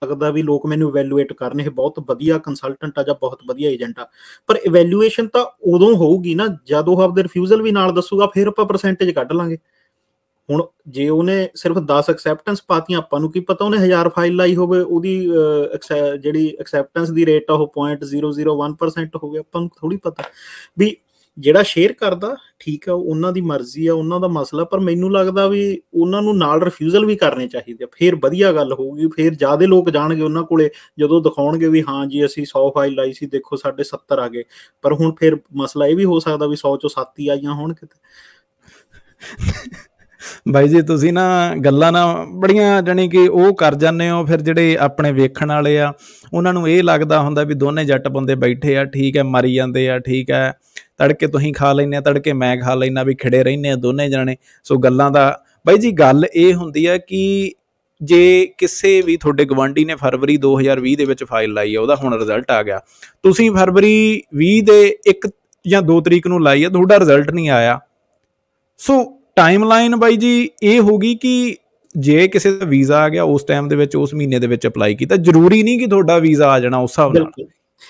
ਸਕਦਾ ਵੀ ਲੋਕ ਮੈਨੂੰ ਇਵੈਲੂਏਟ ਕਰਨ, ਇਹ ਬਹੁਤ ਵਧੀਆ ਕੰਸਲਟੈਂਟ ਆ ਜਾਂ ਬਹੁਤ ਵਧੀਆ ਏਜੰਟ ਆ। ਪਰ ਇਵੈਲੂਏਸ਼ਨ ਤਾਂ ਉਦੋਂ ਹੋਊਗੀ ਨਾ ਜਦੋਂ ਆਪਦੇ ਰਿਫਿਊਜ਼ਲ ਵੀ ਨਾਲ ਦੱਸੂਗਾ, ਫਿਰ ਆਪਾਂ ਪਰਸੈਂਟੇਜ ਕੱਢ ਲਾਂਗੇ। ਹੁਣ ਜੇ ਉਹਨੇ ਸਿਰਫ 10 ਐਕਸੈਪਟੈਂਸ ਪਾਤੀਆਂ, ਆਪਾਂ ਨੂੰ ਕੀ ਪਤਾ ਉਹਨੇ 1000 ਫਾਈਲ ਲਾਈ ਹੋਵੇ, ਉਹਦੀ ਜਿਹੜੀ ਐਕਸੈਪਟੈਂਸ ਦੀ ਰੇਟ ਆ ਉਹ 0.001% ਹੋਵੇ, ਆਪਾਂ ਨੂੰ ਥੋੜੀ ਪਤਾ। ਵੀ ਜਿਹੜਾ ਸ਼ੇਅਰ ਕਰਦਾ ਠੀਕ ਆ, ਉਹਨਾਂ ਦੀ ਮਰਜ਼ੀ ਆ, ਉਹਨਾਂ ਦਾ ਮਸਲਾ। ਪਰ ਮੈਨੂੰ ਲੱਗਦਾ ਵੀ ਉਹਨਾਂ ਨੂੰ ਨਾਲ ਰਿਫਿਊਜ਼ਲ ਵੀ ਕਰਨੇ ਚਾਹੀਦੇ ਆ, ਫਿਰ ਵਧੀਆ ਗੱਲ ਹੋਊਗੀ। ਫਿਰ ਜ਼ਿਆਦਾ ਲੋਕ ਜਾਣਗੇ ਉਹਨਾਂ ਕੋਲੇ, ਜਦੋਂ ਦਿਖਾਉਣਗੇ ਵੀ ਹਾਂ ਜੀ ਅਸੀਂ 100 ਫਾਈਲ ਲਾਈ ਸੀ, ਦੇਖੋ ਸਾਡੇ 70 ਆ ਗਏ। ਪਰ ਹੁਣ ਫਿਰ ਮਸਲਾ ਇਹ ਵੀ ਹੋ ਸਕਦਾ ਵੀ 100 ਚੋਂ 7 ਹੀ ਆਈਆਂ ਹੋਣ ਕਿਤੇ। ਬਾਈ ਜੀ ਤੁਸੀਂ ਨਾ ਗੱਲਾਂ ਨਾ ਬੜੀਆਂ ਜਾਣੀ ਕਿ ਉਹ ਕਰ ਜਾਂਦੇ ਹੋ, ਫਿਰ ਜਿਹੜੇ ਆਪਣੇ ਵੇਖਣ ਵਾਲੇ ਆ ਉਹਨਾਂ ਨੂੰ ਇਹ ਲੱਗਦਾ ਹੁੰਦਾ ਵੀ ਦੋਨੇ ਜੱਟ ਬੰਦੇ ਬੈਠੇ ਆ, ਠੀਕ ਹੈ, ਮਰੀ ਜਾਂਦੇ ਆ, ਠੀਕ ਹੈ। ਤੜਕੇ ਤੁਸੀਂ ਖਾ ਲੈਂਦੇ ਆ, ਤੜਕੇ ਮੈਂ ਖਾ ਲੈਂਦਾ, ਵੀ ਖਿੜੇ ਰਹਿੰਦੇ ਆ ਦੋਨੇ ਜਾਣੇ। ਸੋ ਗੱਲਾਂ ਦਾ ਬਾਈ ਜੀ ਗੱਲ ਇਹ ਹੁੰਦੀ ਆ ਕਿ ਜੇ ਕਿਸੇ ਵੀ ਤੁਹਾਡੇ ਗਵਾਂਢੀ ਨੇ ਫਰਵਰੀ 2020 ਦੇ ਵਿੱਚ ਫਾਈਲ ਲਾਈ ਆ, ਉਹਦਾ ਹੁਣ ਰਿਜ਼ਲਟ ਆ ਗਿਆ, ਤੁਸੀਂ ਫਰਵਰੀ 20 ਦੇ 1 ਜਾਂ 2 ਤਰੀਕ ਨੂੰ ਲਾਈ ਆ, ਤੁਹਾਡਾ ਰਿਜ਼ਲਟ ਨਹੀਂ ਆਇਆ। ਸੋ ਟਾਈਮਲਾਈਨ ਬਾਈ ਜੀ ਇਹ ਹੋ ਗਈ ਕਿ ਜੇ ਕਿਸੇ ਦਾ ਵੀਜ਼ਾ ਆ ਗਿਆ ਉਸ ਟਾਈਮ ਦੇ ਵਿੱਚ, ਉਸ ਮਹੀਨੇ ਦੇ ਵਿੱਚ ਅਪਲਾਈ ਕੀਤਾ, ਜ਼ਰੂਰੀ ਨਹੀਂ ਕਿ ਤੁਹਾਡਾ ਵੀਜ਼ਾ ਆ ਜਾਣਾ ਉਸ ਹਿਸਾਬ ਨਾਲ।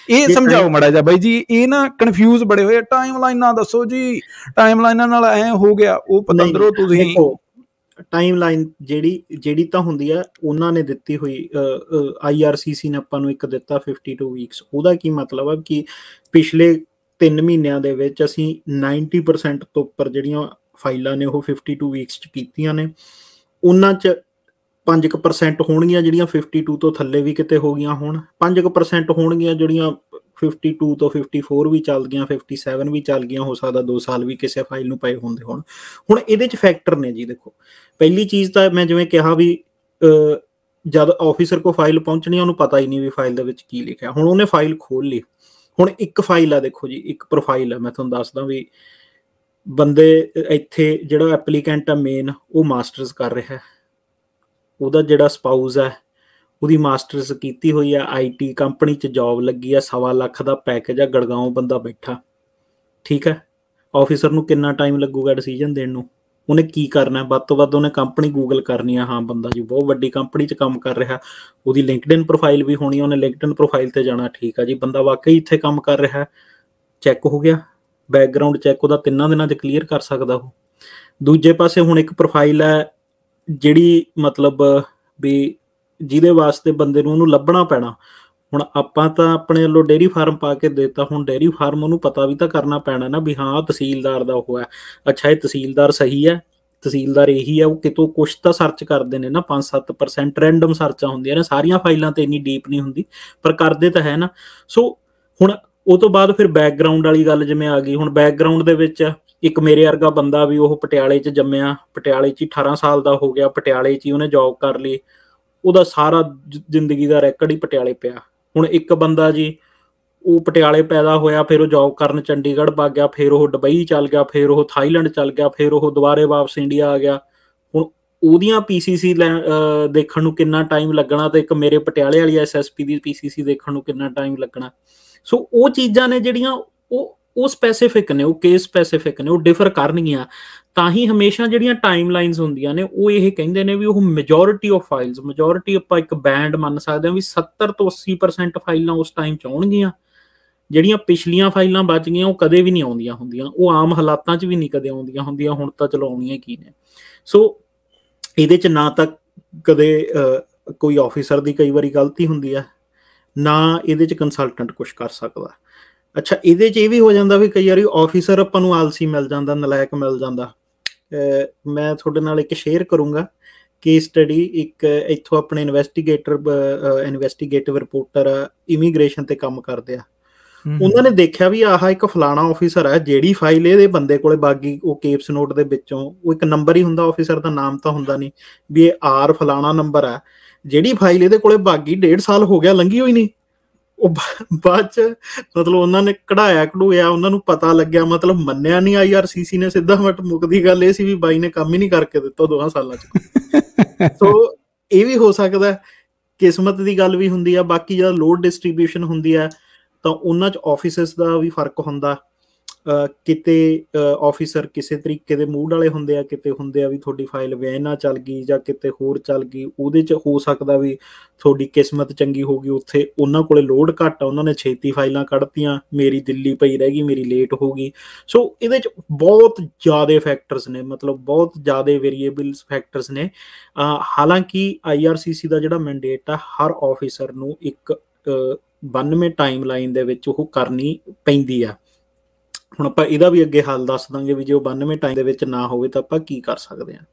ਇਹ ਸਮਝਾਓ ਮਾੜਾ ਜਿਹਾ ਬਾਈ ਜੀ, ਇਹ ਨਾ ਕਨਫਿਊਜ਼ ਬੜੇ ਹੋਏ। ਟਾਈਮਲਾਈਨਾਂ ਦੱਸੋ ਜੀ, ਟਾਈਮਲਾਈਨਾਂ ਨਾਲ ਐ ਹੋ ਗਿਆ, ਉਹ ਪਤੰਦਰੋ ਤੁਸੀਂ। ਟਾਈਮਲਾਈਨ ਜਿਹੜੀ ਤਾਂ ਹੁੰਦੀ ਆ ਉਹਨਾਂ ਨੇ ਦਿੱਤੀ ਹੋਈ, IRCC ਨੇ ਆਪਾਂ ਨੂੰ ਇੱਕ ਦਿੱਤਾ 52 ਵੀਕਸ। ਉਹਦਾ ਕੀ ਮਤਲਬ ਆ ਕਿ ਪਿਛਲੇ 3 ਮਹੀਨਿਆਂ ਦੇ ਵਿੱਚ ਅਸੀਂ 90% ਤੋਂ ਉੱਪਰ ਜਿਹੜੀਆਂ ਫਾਈਲਾਂ ਨੇ ਉਹ 52 ਵੀਕਸ 'ਚ ਕੀਤੀਆਂ ਨੇ। ਉਹਨਾਂ 'ਚ 5% ਹੋਣਗੀਆਂ ਜਿਹੜੀਆਂ 52 ਤੋਂ ਥੱਲੇ ਵੀ ਕਿਤੇ ਹੋ ਗਈਆਂ ਹੋਣ, 5% ਹੋਣਗੀਆਂ ਜਿਹੜੀਆਂ 52 ਤੋਂ 54 ਵੀ ਚੱਲ ਗਈਆਂ, 57 ਵੀ ਚੱਲ ਗਈਆਂ, ਹੋ ਸਕਦਾ 2 ਸਾਲ ਵੀ ਕਿਸੇ ਫਾਈਲ ਨੂੰ ਪਏ ਹੁੰਦੇ ਹੋਣ। ਹੁਣ ਇਹਦੇ 'ਚ ਫੈਕਟਰ ਨੇ ਜੀ। ਦੇਖੋ ਪਹਿਲੀ ਚੀਜ਼ ਤਾਂ ਮੈਂ ਜਿਵੇਂ ਕਿਹਾ ਵੀ ਜਦ ਆਫਿਸਰ ਕੋਲ ਫਾਈਲ ਪਹੁੰਚਣੀ ਉਹਨੂੰ ਪਤਾ ਹੀ ਨਹੀਂ ਵੀ ਫਾਈਲ ਦੇ ਵਿੱਚ ਕੀ ਲਿਖਿਆ। ਹੁਣ ਉਹਨੇ ਫਾਈਲ ਖੋਲ ਲਈ, ਹੁਣ ਇੱਕ ਫਾਈਲ ਆ, ਦੇਖੋ ਜੀ ਇੱਕ ਪ੍ਰੋਫਾਈਲ ਆ, ਮੈਂ ਤੁਹਾਨੂੰ ਦੱਸਦਾ ਵੀ ਬੰਦੇ ਇੱਥੇ ਜਿਹੜਾ ਐਪਲੀਕੈਂਟ ਆ ਮੇਨ, ਉਹ ਮਾਸਟਰਸ ਕਰ ਰਿਹਾ, ਉਹਦਾ ਜਿਹੜਾ ਸਪਾਊਸ ਹੈ ਉਹਦੀ ਮਾਸਟਰਸ ਕੀਤੀ ਹੋਈ ਆ, IT ਕੰਪਨੀ 'ਚ ਜੋਬ ਲੱਗੀ ਆ, 1.25 ਲੱਖ ਦਾ ਪੈਕੇਜ ਆ, ਗੜਗਾਉਂ ਬੰਦਾ ਬੈਠਾ, ਠੀਕ ਹੈ। ਆਫਿਸਰ ਨੂੰ ਕਿੰਨਾ ਟਾਈਮ ਲੱਗੂਗਾ ਡਿਸੀਜਨ ਦੇਣ ਨੂੰ? ਉਹਨੇ ਕੀ ਕਰਨਾ? ਵੱਧ ਤੋਂ ਵੱਧ ਉਹਨੇ ਕੰਪਨੀ ਗੂਗਲ ਕਰਨੀ ਆ, ਹਾਂ ਬੰਦਾ ਜੀ ਬਹੁਤ ਵੱਡੀ ਕੰਪਨੀ 'ਚ ਕੰਮ ਕਰ ਰਿਹਾ, ਉਹਦੀ ਲਿੰਕਡਇਨ ਪ੍ਰੋਫਾਈਲ ਵੀ ਹੋਣੀ, ਉਹਨੇ ਲਿੰਕਡਇਨ ਪ੍ਰੋਫਾਈਲ 'ਤੇ ਜਾਣਾ, ਠੀਕ ਆ ਜੀ ਬੰਦਾ ਵਾਕਈ ਇੱਥੇ ਕੰਮ ਕਰ ਰਿਹਾ, ਚੈੱਕ ਹੋ ਗਿਆ, ਬੈਕਗਰਾਊਂਡ ਚੈੱਕ ਉਹਦਾ 3 ਦਿਨਾਂ 'ਚ ਕਲੀਅਰ ਕਰ ਸਕਦਾ ਉਹ। ਦੂਜੇ ਪਾਸੇ ਹੁਣ ਇੱਕ ਪ੍ਰੋਫਾਈਲ ਹੈ ਜਿਹੜੀ ਮਤਲਬ ਵੀ ਜਿਹਦੇ ਵਾਸਤੇ ਬੰਦੇ ਨੂੰ ਉਹਨੂੰ ਲੱਭਣਾ ਪੈਣਾ। ਹੁਣ ਆਪਾਂ ਤਾਂ ਆਪਣੇ ਵੱਲੋਂ ਡੇਅਰੀ ਫਾਰਮ ਪਾ ਕੇ ਦੇਤਾ, ਹੁਣ ਡੇਅਰੀ ਫਾਰਮ ਉਹਨੂੰ ਪਤਾ ਵੀ ਤਾਂ ਕਰਨਾ ਪੈਣਾ ਨਾ ਵੀ ਹਾਂ ਤਹਿਸੀਲਦਾਰ ਦਾ ਉਹ ਹੈ, ਅੱਛਾ ਇਹ ਤਹਿਸੀਲਦਾਰ ਸਹੀ ਹੈ, ਤਹਿਸੀਲਦਾਰ ਇਹੀ ਹੈ, ਉਹ ਕਿਤੋਂ ਕੁਛ ਤਾਂ ਸਰਚ ਕਰਦੇ ਨੇ ਨਾ, 5-7% ਰੈਂਡਮ ਸਰਚਾਂ ਹੁੰਦੀਆਂ ਨੇ, ਸਾਰੀਆਂ ਫਾਈਲਾਂ ਤੇ ਇੰਨੀ ਡੀਪ ਨਹੀਂ ਹੁੰਦੀ, ਪਰ ਕਰਦੇ ਤਾਂ ਹੈ ਨਾ। ਸੋ ਹੁਣ ਉਹ ਤੋਂ ਬਾਅਦ ਫਿਰ ਬੈਕਗਰਾਊਂਡ ਵਾਲੀ ਗੱਲ ਜਿਵੇਂ ਆ ਗਈ, ਹੁਣ ਬੈਕਗਰਾਊਂਡ ਦੇ ਵਿੱਚ ਇੱਕ ਮੇਰੇ ਵਰਗਾ ਬੰਦਾ ਵੀ ਉਹ ਪਟਿਆਲੇ 'ਚ ਜੰਮਿਆ, ਪਟਿਆਲੇ 'ਚ ਹੀ 18 ਸਾਲ ਦਾ ਹੋ ਗਿਆ, ਪਟਿਆਲੇ 'ਚ ਹੀ ਉਹਨੇ ਜੌਬ ਕਰ ਲਈ, ਉਹਦਾ ਸਾਰਾ ਜ਼ਿੰਦਗੀ ਦਾ ਰੈਕਡ ਹੀ ਪਟਿਆਲੇ ਪਿਆ। ਹੁਣ ਇੱਕ ਬੰਦਾ ਜੀ ਉਹ ਪਟਿਆਲੇ ਪੈਦਾ ਹੋਇਆ, ਫਿਰ ਉਹ ਜੌਬ ਕਰਨ ਚੰਡੀਗੜ੍ਹ ਵਗ ਗਿਆ, ਫਿਰ ਉਹ ਦੁਬਈ ਚੱਲ ਗਿਆ, ਫਿਰ ਉਹ ਥਾਈਲੈਂਡ ਚੱਲ ਗਿਆ, ਫਿਰ ਉਹ ਦੁਬਾਰੇ ਵਾਪਸ ਇੰਡੀਆ ਆ ਗਿਆ। ਹੁਣ ਉਹਦੀਆਂ PCC ਦੇਖਣ ਨੂੰ ਕਿੰਨਾ ਟਾਈਮ ਲੱਗਣਾ, ਤੇ ਇੱਕ ਮੇਰੇ ਪਟਿਆਲੇ ਵਾਲੀ SSP ਦੀ PCC ਦੇਖਣ ਨੂੰ ਕਿੰਨਾ ਟਾਈਮ ਲੱਗਣਾ। ਸੋ ਉਹ ਚੀਜ਼ਾਂ ਨੇ ਜਿਹੜੀਆਂ ਉਹ ਸਪੈਸੀਫਿਕ ਨੇ, ਉਹ ਕੇਸ ਸਪੈਸੀਫਿਕ ਨੇ, ਉਹ ਡਿਫਰ ਕਰਨਗੀਆਂ। ਤਾਂ ਹੀ ਹਮੇਸ਼ਾ ਜਿਹੜੀਆਂ ਟਾਈਮ ਲਾਈਨਸ ਹੁੰਦੀਆਂ ਨੇ ਉਹ ਇਹ ਕਹਿੰਦੇ ਨੇ ਵੀ ਉਹ ਮੈਜੋਰਿਟੀ ਆਫ ਫਾਈਲਸ, ਮੈਜੋਰਿਟੀ ਆਪਾਂ ਇੱਕ ਬੈਂਡ ਮੰਨ ਸਕਦੇ ਹਾਂ ਵੀ 70 ਤੋਂ 80% ਫਾਈਲਾਂ ਉਸ ਟਾਈਮ 'ਚ ਆਉਣਗੀਆਂ। ਜਿਹੜੀਆਂ ਪਿਛਲੀਆਂ ਫਾਈਲਾਂ ਬਚ ਗਈਆਂ ਉਹ ਕਦੇ ਵੀ ਨਹੀਂ ਆਉਂਦੀਆਂ ਹੁੰਦੀਆਂ, ਉਹ ਆਮ ਹਾਲਾਤਾਂ 'ਚ ਵੀ ਨਹੀਂ ਕਦੇ ਆਉਂਦੀਆਂ ਹੁੰਦੀਆਂ, ਹੁਣ ਤਾਂ ਚਲੋ ਆਉਣੀਆਂ ਕੀ ਨੇ। ਸੋ ਇਹਦੇ 'ਚ ਨਾ ਤਾਂ ਕਦੇ ਕੋਈ ਆਫਿਸਰ ਦੀ ਕਈ ਵਾਰੀ ਗਲਤੀ ਹੁੰਦੀ ਹੈ, ਨਾ ਇਹਦੇ 'ਚ ਕੰਸਲਟੈਂਟ ਕੁਛ ਕਰ ਸਕਦਾ। ਅੱਛਾ ਇਹਦੇ 'ਚ ਇਹ ਵੀ ਹੋ ਜਾਂਦਾ ਵੀ ਕਈ ਵਾਰੀ ਆਫਿਸਰ ਆਪਾਂ ਨੂੰ ਆਲਸੀ ਮਿਲ ਜਾਂਦਾ, ਨਲਾਇਕ ਮਿਲ ਜਾਂਦਾ। ਮੈਂ ਤੁਹਾਡੇ ਨਾਲ ਇੱਕ ਸ਼ੇਅਰ ਕਰੂੰਗਾ ਕੇਸ ਸਟੱਡੀ, ਇੱਕ ਇੱਥੋਂ ਆਪਣੇ ਇਨਵੈਸਟੀਗੇਟਿਵ ਰਿਪੋਰਟਰ ਇਮੀਗ੍ਰੇਸ਼ਨ ਤੇ ਕੰਮ ਕਰਦੇ ਆ, ਉਹਨਾਂ ਨੇ ਦੇਖਿਆ ਵੀ ਆਹ ਇੱਕ ਫਲਾਣਾ ਆਫਿਸਰ ਹੈ, ਜਿਹੜੀ ਫਾਈਲ ਇਹਦੇ ਬੰਦੇ ਕੋਲੇ ਬਾਗੀ ਉਹ ਕੇਪਸ ਨੋਟ ਦੇ ਵਿੱਚੋਂ ਉਹ ਇੱਕ ਨੰਬਰ ਹੀ ਹੁੰਦਾ, ਆਫਿਸਰ ਦਾ ਨਾਮ ਤਾਂ ਹੁੰਦਾ ਨਹੀਂ, ਵੀ ਇਹ R ਫਲਾਣਾ ਨੰਬਰ ਹੈ, ਜਿਹੜੀ ਫਾਈਲ ਇਹਦੇ ਕੋਲੇ ਬਾਗੀ 1.5 ਸਾਲ ਹੋ ਗਿਆ ਲੰਘੀ ਹੋਈ ਨਹੀਂ। ਉਹ ਬਾਅਦ 'ਚ ਮਤਲਬ ਉਹਨਾਂ ਨੇ ਕਢਾਇਆ, ਉਹਨਾਂ ਨੂੰ ਪਤਾ ਲੱਗਿਆ, ਮਤਲਬ ਮੰਨਿਆ ਨਹੀਂ IRCC ਨੇ ਸਿੱਧਾ, ਬਟ ਮੁੱਕਦੀ ਗੱਲ ਇਹ ਸੀ ਵੀ ਬਾਈ ਨੇ ਕੰਮ ਹੀ ਨਹੀਂ ਕਰਕੇ ਦਿੱਤਾ 2 ਸਾਲਾਂ 'ਚ। ਸੋ ਇਹ ਵੀ ਹੋ ਸਕਦਾ, ਕਿਸਮਤ ਦੀ ਗੱਲ ਵੀ ਹੁੰਦੀ ਆ। ਬਾਕੀ ਜਦ ਲੋਡ ਡਿਸਟਰੀਬਿਊਸ਼ਨ ਹੁੰਦੀ ਹੈ ਤਾਂ ਉਹਨਾਂ 'ਚ ਆਫਿਸਸ ਦਾ ਵੀ ਫਰਕ ਹੁੰਦਾ, ਕਿਤੇ ਆਫਿਸਰ ਕਿਸੇ ਤਰੀਕੇ ਦੇ ਮੂਡ ਵਾਲੇ ਹੁੰਦੇ ਆ, ਕਿਤੇ ਹੁੰਦੇ ਆ ਵੀ ਤੁਹਾਡੀ ਫਾਈਲ ਵੈਨ ਨਾਲ ਚੱਲ ਗਈ ਜਾਂ ਕਿਤੇ ਹੋਰ ਚੱਲ ਗਈ, ਉਹਦੇ 'ਚ ਹੋ ਸਕਦਾ ਵੀ ਤੁਹਾਡੀ ਕਿਸਮਤ ਚੰਗੀ ਹੋ ਗਈ, ਉੱਥੇ ਉਹਨਾਂ ਕੋਲੇ ਲੋਡ ਘੱਟ ਆ, ਉਹਨਾਂ ਨੇ ਛੇਤੀ ਫਾਈਲਾਂ ਕੱਢਤੀਆਂ, ਮੇਰੀ ਦਿੱਲੀ ਪਈ ਰਹਿ ਗਈ, ਮੇਰੀ ਲੇਟ ਹੋ ਗਈ। ਸੋ ਇਹਦੇ 'ਚ ਬਹੁਤ ਜ਼ਿਆਦਾ ਫੈਕਟਰਸ ਨੇ, ਮਤਲਬ ਬਹੁਤ ਜ਼ਿਆਦਾ ਵੇਰੀਏਬਲਸ ਫੈਕਟਰਸ ਨੇ। ਹਾਲਾਂਕਿ IRCC ਦਾ ਜਿਹੜਾ ਮੈਂਡੇਟ ਆ, ਹਰ ਆਫਿਸਰ ਨੂੰ ਇੱਕ 92 ਟਾਈਮ ਲਾਈਨ ਦੇ ਵਿੱਚ ਉਹ ਕਰਨੀ ਪੈਂਦੀ ਆ। ਹੁਣ ਆਪਾਂ ਇਹਦਾ ਵੀ ਅੱਗੇ ਹੱਲ ਦੱਸ ਦਾਂਗੇ ਵੀ ਜੇ ਉਹ 92 ਟਾਈਮ ਦੇ ਵਿੱਚ ਨਾ ਹੋਵੇ ਤਾਂ ਆਪਾਂ ਕੀ ਕਰ ਸਕਦੇ ਹਾਂ।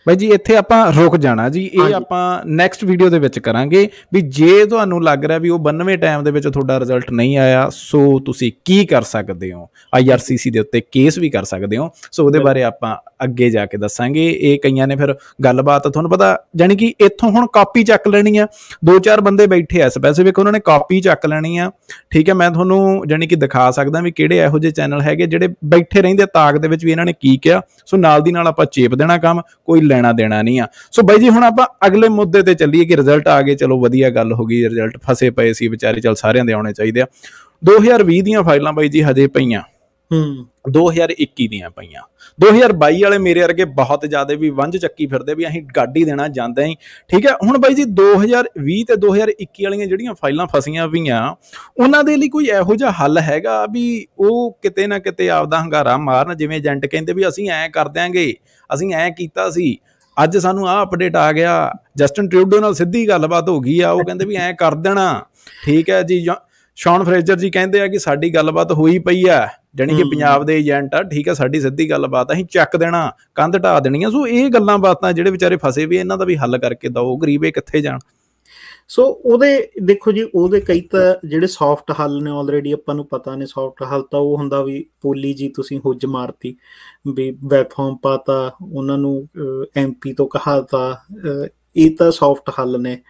ਬਾਈ ਜੀ ਇੱਥੇ ਆਪਾਂ ਰੁਕ ਜਾਣਾ ਜੀ, ਇਹ ਆਪਾਂ ਨੈਕਸਟ ਵੀਡੀਓ ਦੇ ਵਿੱਚ ਕਰਾਂਗੇ ਵੀ ਜੇ ਤੁਹਾਨੂੰ ਲੱਗ ਰਿਹਾ ਵੀ ਉਹ 92 ਟਾਈਮ ਦੇ ਵਿੱਚ ਤੁਹਾਡਾ ਰਿਜ਼ਲਟ ਨਹੀਂ ਆਇਆ, ਸੋ ਤੁਸੀਂ ਕੀ ਕਰ ਸਕਦੇ ਹੋ, IRCC ਦੇ ਉੱਤੇ ਕੇਸ ਵੀ ਕਰ ਸਕਦੇ ਹੋ। ਸੋ ਉਹਦੇ ਬਾਰੇ ਆਪਾਂ ਅੱਗੇ ਜਾ ਕੇ ਦੱਸਾਂਗੇ। ਇਹ ਕਈਆਂ ਨੇ ਫਿਰ ਗੱਲਬਾਤ ਤੁਹਾਨੂੰ ਪਤਾ, ਜਾਣੀ ਕਿ ਇੱਥੋਂ ਹੁਣ ਕਾਪੀ ਚੱਕ ਲੈਣੀ ਆ, 2-4 ਬੰਦੇ ਬੈਠੇ ਆ ਸਪੈਸੀਫਿਕ, ਉਹਨਾਂ ਨੇ ਕਾਪੀ ਚੱਕ ਲੈਣੀ ਆ, ਠੀਕ ਹੈ। ਮੈਂ ਤੁਹਾਨੂੰ ਜਾਣੀ ਕਿ ਦਿਖਾ ਸਕਦਾ ਵੀ ਕਿਹੜੇ ਇਹੋ ਜਿਹੇ ਚੈਨਲ ਹੈਗੇ ਜਿਹੜੇ ਬੈਠੇ ਰਹਿੰਦੇ ਤਾਕ ਦੇ ਵਿੱਚ ਵੀ ਇਹਨਾਂ ਨੇ ਕੀ ਕਿਹਾ। ਸੋ ਨਾਲ ਦੀ ਨਾਲ ਆਪਾਂ ਚੇਪ ਦੇਣਾ ਕੰਮ, ਕੋਈ ਲੈਣਾ ਦੇਣਾ ਨਹੀਂ ਆ। ਸੋ ਬਾਈ ਜੀ ਹੁਣ ਆਪਾਂ ਅਗਲੇ ਮੁੱਦੇ ਤੇ ਚੱਲੀਏ ਕਿ ਰਿਜ਼ਲਟ ਆ ਗਏ, ਚਲੋ ਵਧੀਆ ਗੱਲ ਹੋ ਗਈ, ਰਿਜ਼ਲਟ ਫਸੇ ਪਏ ਸੀ ਵਿਚਾਰੇ, ਚੱਲ ਸਾਰਿਆਂ ਦੇ ਆਉਣੇ ਚਾਹੀਦੇ ਆ। 2020 ਦੀਆਂ ਫਾਈਲਾਂ ਬਾਈ ਜੀ ਹਜੇ ਪਈਆਂ, 2021 ਦੀਆਂ ਪਈਆਂ, 2022 ਵਾਲੇ ਮੇਰੇ ਵਰਗੇ ਬਹੁਤ ਜ਼ਿਆਦਾ ਵੀ ਵੰਝ ਚੱਕੀ ਫਿਰਦੇ ਵੀ ਅਸੀਂ ਗਾਡੀ ਦੇਣਾ ਜਾਂਦੇ ਹੀ, ਠੀਕ ਹੈ। ਹੁਣ ਬਾਈ ਜੀ 2020 ਤੇ 2021 ਵਾਲੀਆਂ ਜਿਹੜੀਆਂ ਫਾਈਲਾਂ ਫਸੀਆਂ ਪਈਆਂ, ਉਹਨਾਂ ਦੇ ਲਈ ਕੋਈ ਇਹੋ ਜਿਹਾ ਹੱਲ ਹੈਗਾ ਵੀ ਉਹ ਕਿਤੇ ਨਾ ਕਿਤੇ ਆਪਦਾ ਹੰਗਾਰਾ ਮਾਰਨ, ਜਿਵੇਂ ਏਜੰਟ ਕਹਿੰਦੇ ਵੀ ਅਸੀਂ ਐਂ ਕਰ ਦਿਆਂਗੇ, ਅਸੀਂ ਐਂ ਕੀਤਾ ਸੀ, ਅੱਜ ਸਾਨੂੰ ਆਹ ਅਪਡੇਟ ਆ ਗਿਆ, ਜਸਟਿਨ ਟਰੂਡੋ ਨਾਲ ਸਿੱਧੀ ਗੱਲਬਾਤ ਹੋ ਗਈ ਆ, ਉਹ ਕਹਿੰਦੇ ਵੀ ਐਂ ਕਰ ਦੇਣਾ, ਠੀਕ ਹੈ ਜੀ। ਸ਼ੌਨ ਫਰੇਜ਼ਰ ਜੀ ਕਹਿੰਦੇ ਆ ਕਿ ਸਾਡੀ ਗੱਲਬਾਤ ਹੋਈ ਪਈ ਆ, ਜਾਣੀ ਕਿ ਪੰਜਾਬ ਦੇ ਏਜੰਟ ਆ, ਠੀਕ ਹੈ, ਸਾਡੀ ਸਿੱਧੀ ਗੱਲਬਾਤ ਅਸੀਂ ਚੱਕ ਦੇਣਾ, ਕੰਧ ਢਾ ਦੇਣੀ ਆ। ਸੋ ਇਹ ਗੱਲਾਂ ਬਾਤਾਂ ਜਿਹੜੇ ਵਿਚਾਰੇ ਫਸੇ ਵੀ, ਇਹਨਾਂ ਦਾ ਵੀ ਹੱਲ ਕਰਕੇ ਦਓ, ਗਰੀਬ ਇਹ ਕਿੱਥੇ ਜਾਣ। ਸੋ ਉਹਦੇ ਦੇਖੋ ਜੀ, ਉਹਦੇ ਕਈ ਤਾਂ ਜਿਹੜੇ ਸੌਫਟ ਹੱਲ ਨੇ ਆਲਰੇਡੀ ਆਪਾਂ ਨੂੰ ਪਤਾ ਨੇ। ਸੌਫਟ ਹੱਲ ਤਾਂ ਉਹ ਹੁੰਦਾ ਵੀ ਪੋਲੀ ਜੀ ਤੁਸੀਂ ਹੁੱਜ ਮਾਰਤੀ, ਵੀ ਵੈਬ ਫਾਰਮ ਪਾਤਾ, ਉਹਨਾਂ ਨੂੰ MP ਤੋਂ ਕਹਾਤਾ, ਇਹ ਤਾਂ ਸੌਫਟ ਹੱਲ ਨੇ।